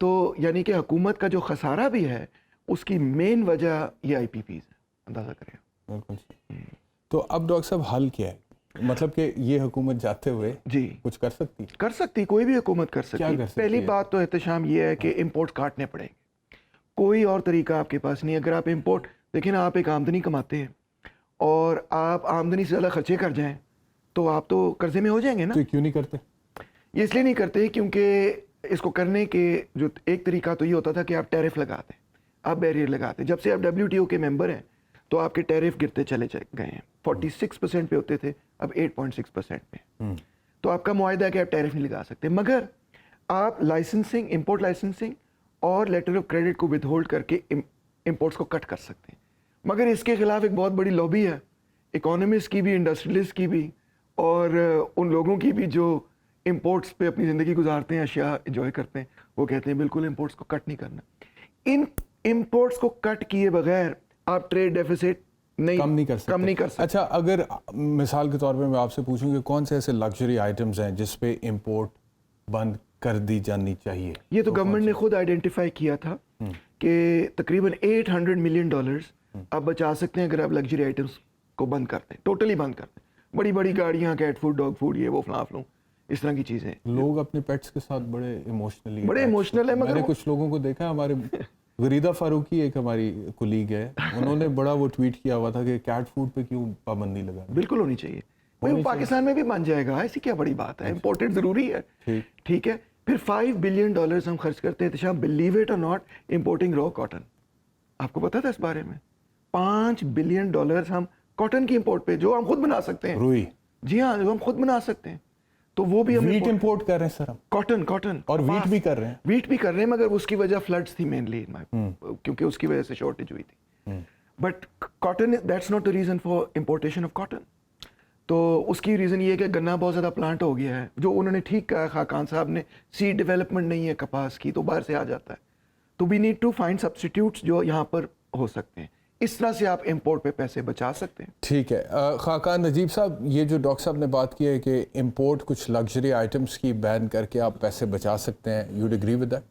तो यानी कि हुकूमत का जो खसारा भी है, उसकी मेन वजह ये IPPs है। अंदाज़ा करें। बिल्कुल। तो अब डॉक्टर साहब हल क्या है? मतलब कि ये हुकूमत जाते हुए जी कुछ कर सकती? कोई भी हुकूमत कर सकती है। पहली बात तो एहतशाम ये है कि इंपोर्ट काटने पड़ेंगे। कोई और तरीका आपके पास नहीं। अगर आप इंपोर्ट देखें ना, आप एक आमदनी कमाते हैं और आप आमदनी से ज़्यादा खर्चे कर जाएं, तो आप तो कर्जे में हो जाएंगे ना। तो क्यों नहीं करते? ये इसलिए नहीं करते क्योंकि इसको करने के जो एक तरीका तो ये होता था कि आप टैरिफ लगाते, आप बैरियर लगाते। जब से आप WTO के मेंबर हैं तो आपके टैरिफ गिरते चले गए हैं। 46% पे होते थे, अब 8.6% पे। तो आपका मुआहदा है कि आप टैरिफ नहीं लगा सकते, मगर आप लाइसेंसिंग, इंपोर्ट लाइसेंसिंग और लेटर ऑफ क्रेडिट को विदहोल्ड करके इंपोर्ट्स को कट कर सकते हैं। मगर इसके खिलाफ एक बहुत बड़ी लॉबी है, इकोनॉमिस्ट की भी, इंडस्ट्रियलिस्ट की भी, और उन लोगों की भी जो इंपोर्ट्स पे अपनी ज़िंदगी गुजारते हैं, अशिया एंजॉय करते हैं। वो कहते हैं बिल्कुल इंपोर्ट्स को कट नहीं करना। इन इंपोर्ट्स को कट किए बगैर आप ट्रेड डेफिसिट कम नहीं कर सकते। अच्छा, अगर मिसाल के तौर पे मैं आपसे पूछूं कि कौन से ऐसे लग्जरी आइटम्स हैं जिस पे इंपोर्ट बंद कर दी जानी चाहिए? ये तो गवर्नमेंट ने खुद आइडेंटिफाई किया था कि तकरीबन $800 मिलियन आप बचा सकते हैं अगर आप लग्जरी आइटम्स को बंद करते हैं, टोटली बंद करते हैं। बड़ी बड़ी गाड़ियाँ, कैट फूड, डॉग फूड, ये वो फलां इस तरह की चीज़ें। लोग अपने पेट्स के साथ बड़े इमोशनल है। मगर मैंने कुछ लोगों को देखा, हमारे गरीदा फारूकी एक हमारी कुलीग है, उन्होंने बड़ा वो ट्वीट किया हुआ था कि कैट फूड पे क्यों पाबंदी लगा। बिल्कुल होनी चाहिए भाई, पाकिस्तान में भी बन जाएगा, ऐसी क्या बड़ी बात है। इम्पोर्टेड ज़रूरी है, ठीक है। फिर $5 बिलियन हम खर्च करते हैं, बिलीव इट और नॉट, इम्पोर्टिंग रॉ कॉटन। आपको पता था इस बारे में? $5 बिलियन हम कॉटन की इंपोर्ट पे, जो हम खुद बना सकते हैं। रुई, जी हाँ, जो हम खुद बना सकते हैं। तो वो भी हम वीट इंपोर्ट कर रहे हैं सर हम। कॉटन और वीट भी कर रहे हैं। मगर उसकी वजह फ्लड्स थी मेनली, क्योंकि उसकी वजह से शॉर्टेज हुई थी। But cotton, that's not the reason for importation of cotton. तो उसकी रीज़न ये है कि गन्ना बहुत ज़्यादा प्लांट हो गया है। जो उन्होंने ठीक कहा खाकान साहब ने, सीड डेवलपमेंट नहीं है कपास की, तो बाहर से आ जाता है। तो we need to find substitutes जो यहाँ पर हो सकते हैं। इस तरह से आप इंपोर्ट पे पैसे बचा सकते हैं। ठीक है। खाकान नजीब साहब, ये जो डॉक्टर साहब ने बात की है कि इंपोर्ट कुछ लग्जरी आइटम्स की बैन करके आप पैसे बचा सकते हैं, यूड एग्री विद दैट?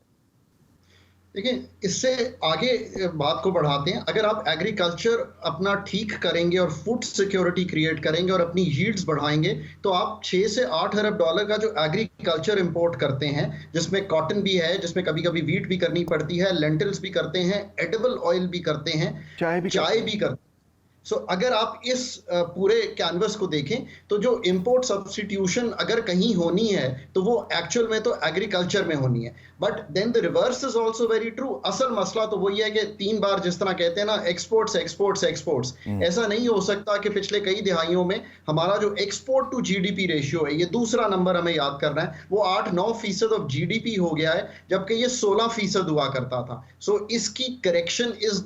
देखिए, इससे आगे बात को बढ़ाते हैं। अगर आप एग्रीकल्चर अपना ठीक करेंगे और फूड सिक्योरिटी क्रिएट करेंगे और अपनी यील्ड्स बढ़ाएंगे, तो आप $6 से $8 अरब का जो एग्रीकल्चर इंपोर्ट करते हैं, जिसमें कॉटन भी है, जिसमें कभी कभी वीट भी करनी पड़ती है, लेंटिल्स भी करते हैं, एडिबल ऑयल भी करते हैं, चाय भी करते हैं। सो अगर आप इस पूरे कैनवस को देखें तो जो इंपोर्ट सब्स्टिट्यूशन अगर कहीं होनी है तो वो एक्चुअल में तो एग्रीकल्चर में होनी है। But then the reverse is also very true. असल मसला तो वही है कि 3 बार जिस तरह कहते हैं ना, एक्सपोर्ट्स एक्सपोर्ट्स एक्सपोर्ट्स। ऐसा नहीं हो सकता कि पिछले कई दिहाइयों में हमारा जो एक्सपोर्ट टू GDP रेशियो है, ये दूसरा नंबर हमें याद करना है, वो 8-9% ऑफ GDP हो गया है, जबकि ये 16% हुआ करता था। सो इसकी correction is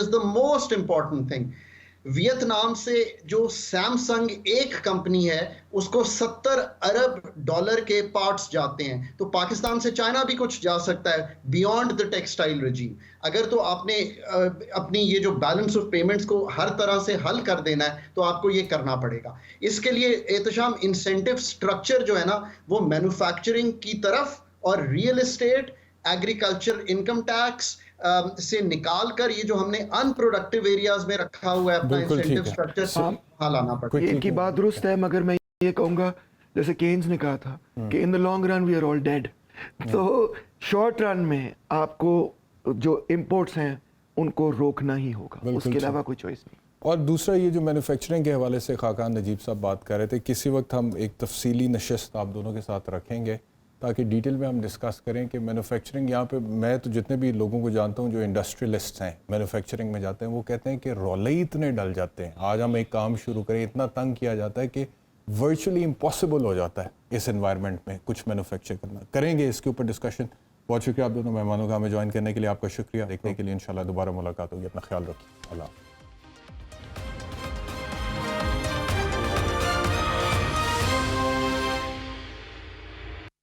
the most important thing. Vietnam से जो सैमसंग एक कंपनी है, उसको $70 अरब के पार्ट्स जाते हैं। तो पाकिस्तान से चाइना भी कुछ जा सकता है बियॉन्ड द टेक्सटाइल रजीम। अगर तो आपने अपनी ये जो बैलेंस ऑफ पेमेंट्स को हर तरह से हल कर देना है तो आपको ये करना पड़ेगा। इसके लिए एहतशाम इंसेंटिव स्ट्रक्चर जो है ना, वो मैन्युफैक्चरिंग की तरफ और real estate, agriculture income tax से निकाल कर ये जो हमने अनप्रोडक्टिव एरियाज में रखा हुआ है अपना इंसेंटिव स्ट्रक्चर से लाना पड़ेगा। इनकी बात दुरुस्त है, मगर मैं ये कहूँगा जैसे केन्स ने कहा था कि in the long run we are all dead. तो शॉर्ट रन में आपको जो इंपोर्ट्स हैं उनको रोकना ही होगा, उसके अलावा कोई चॉइस नहीं। और दूसरा, ये जो मैन्युफैक्चरिंग के हवाले से खाकान नजीब साहब बात कर रहे थे, किसी वक्त हम एक तफसीली नशिस्त आप दोनों के साथ रखेंगे ताकि डिटेल में हम डिस्कस करें कि मैन्युफैक्चरिंग यहाँ पे, मैं तो जितने भी लोगों को जानता हूँ जो इंडस्ट्रियलिस्ट हैं, मैन्युफैक्चरिंग में जाते हैं, वो कहते हैं कि रौले ही इतने डल जाते हैं, आज हम एक काम शुरू करें, इतना तंग किया जाता है कि वर्चुअली इम्पॉसिबल हो जाता है इस एनवायरनमेंट में कुछ मैन्युफैक्चर करना। करेंगे इसके ऊपर डिस्कशन। बहुत शुक्रिया आप दोनों मेहमानों का हमें ज्वाइन करने के लिए, आपका शुक्रिया। देखने के लिए इंशाल्लाह दोबारा मुलाकात होगी। अपना ख्याल रखिए। अल्लाह।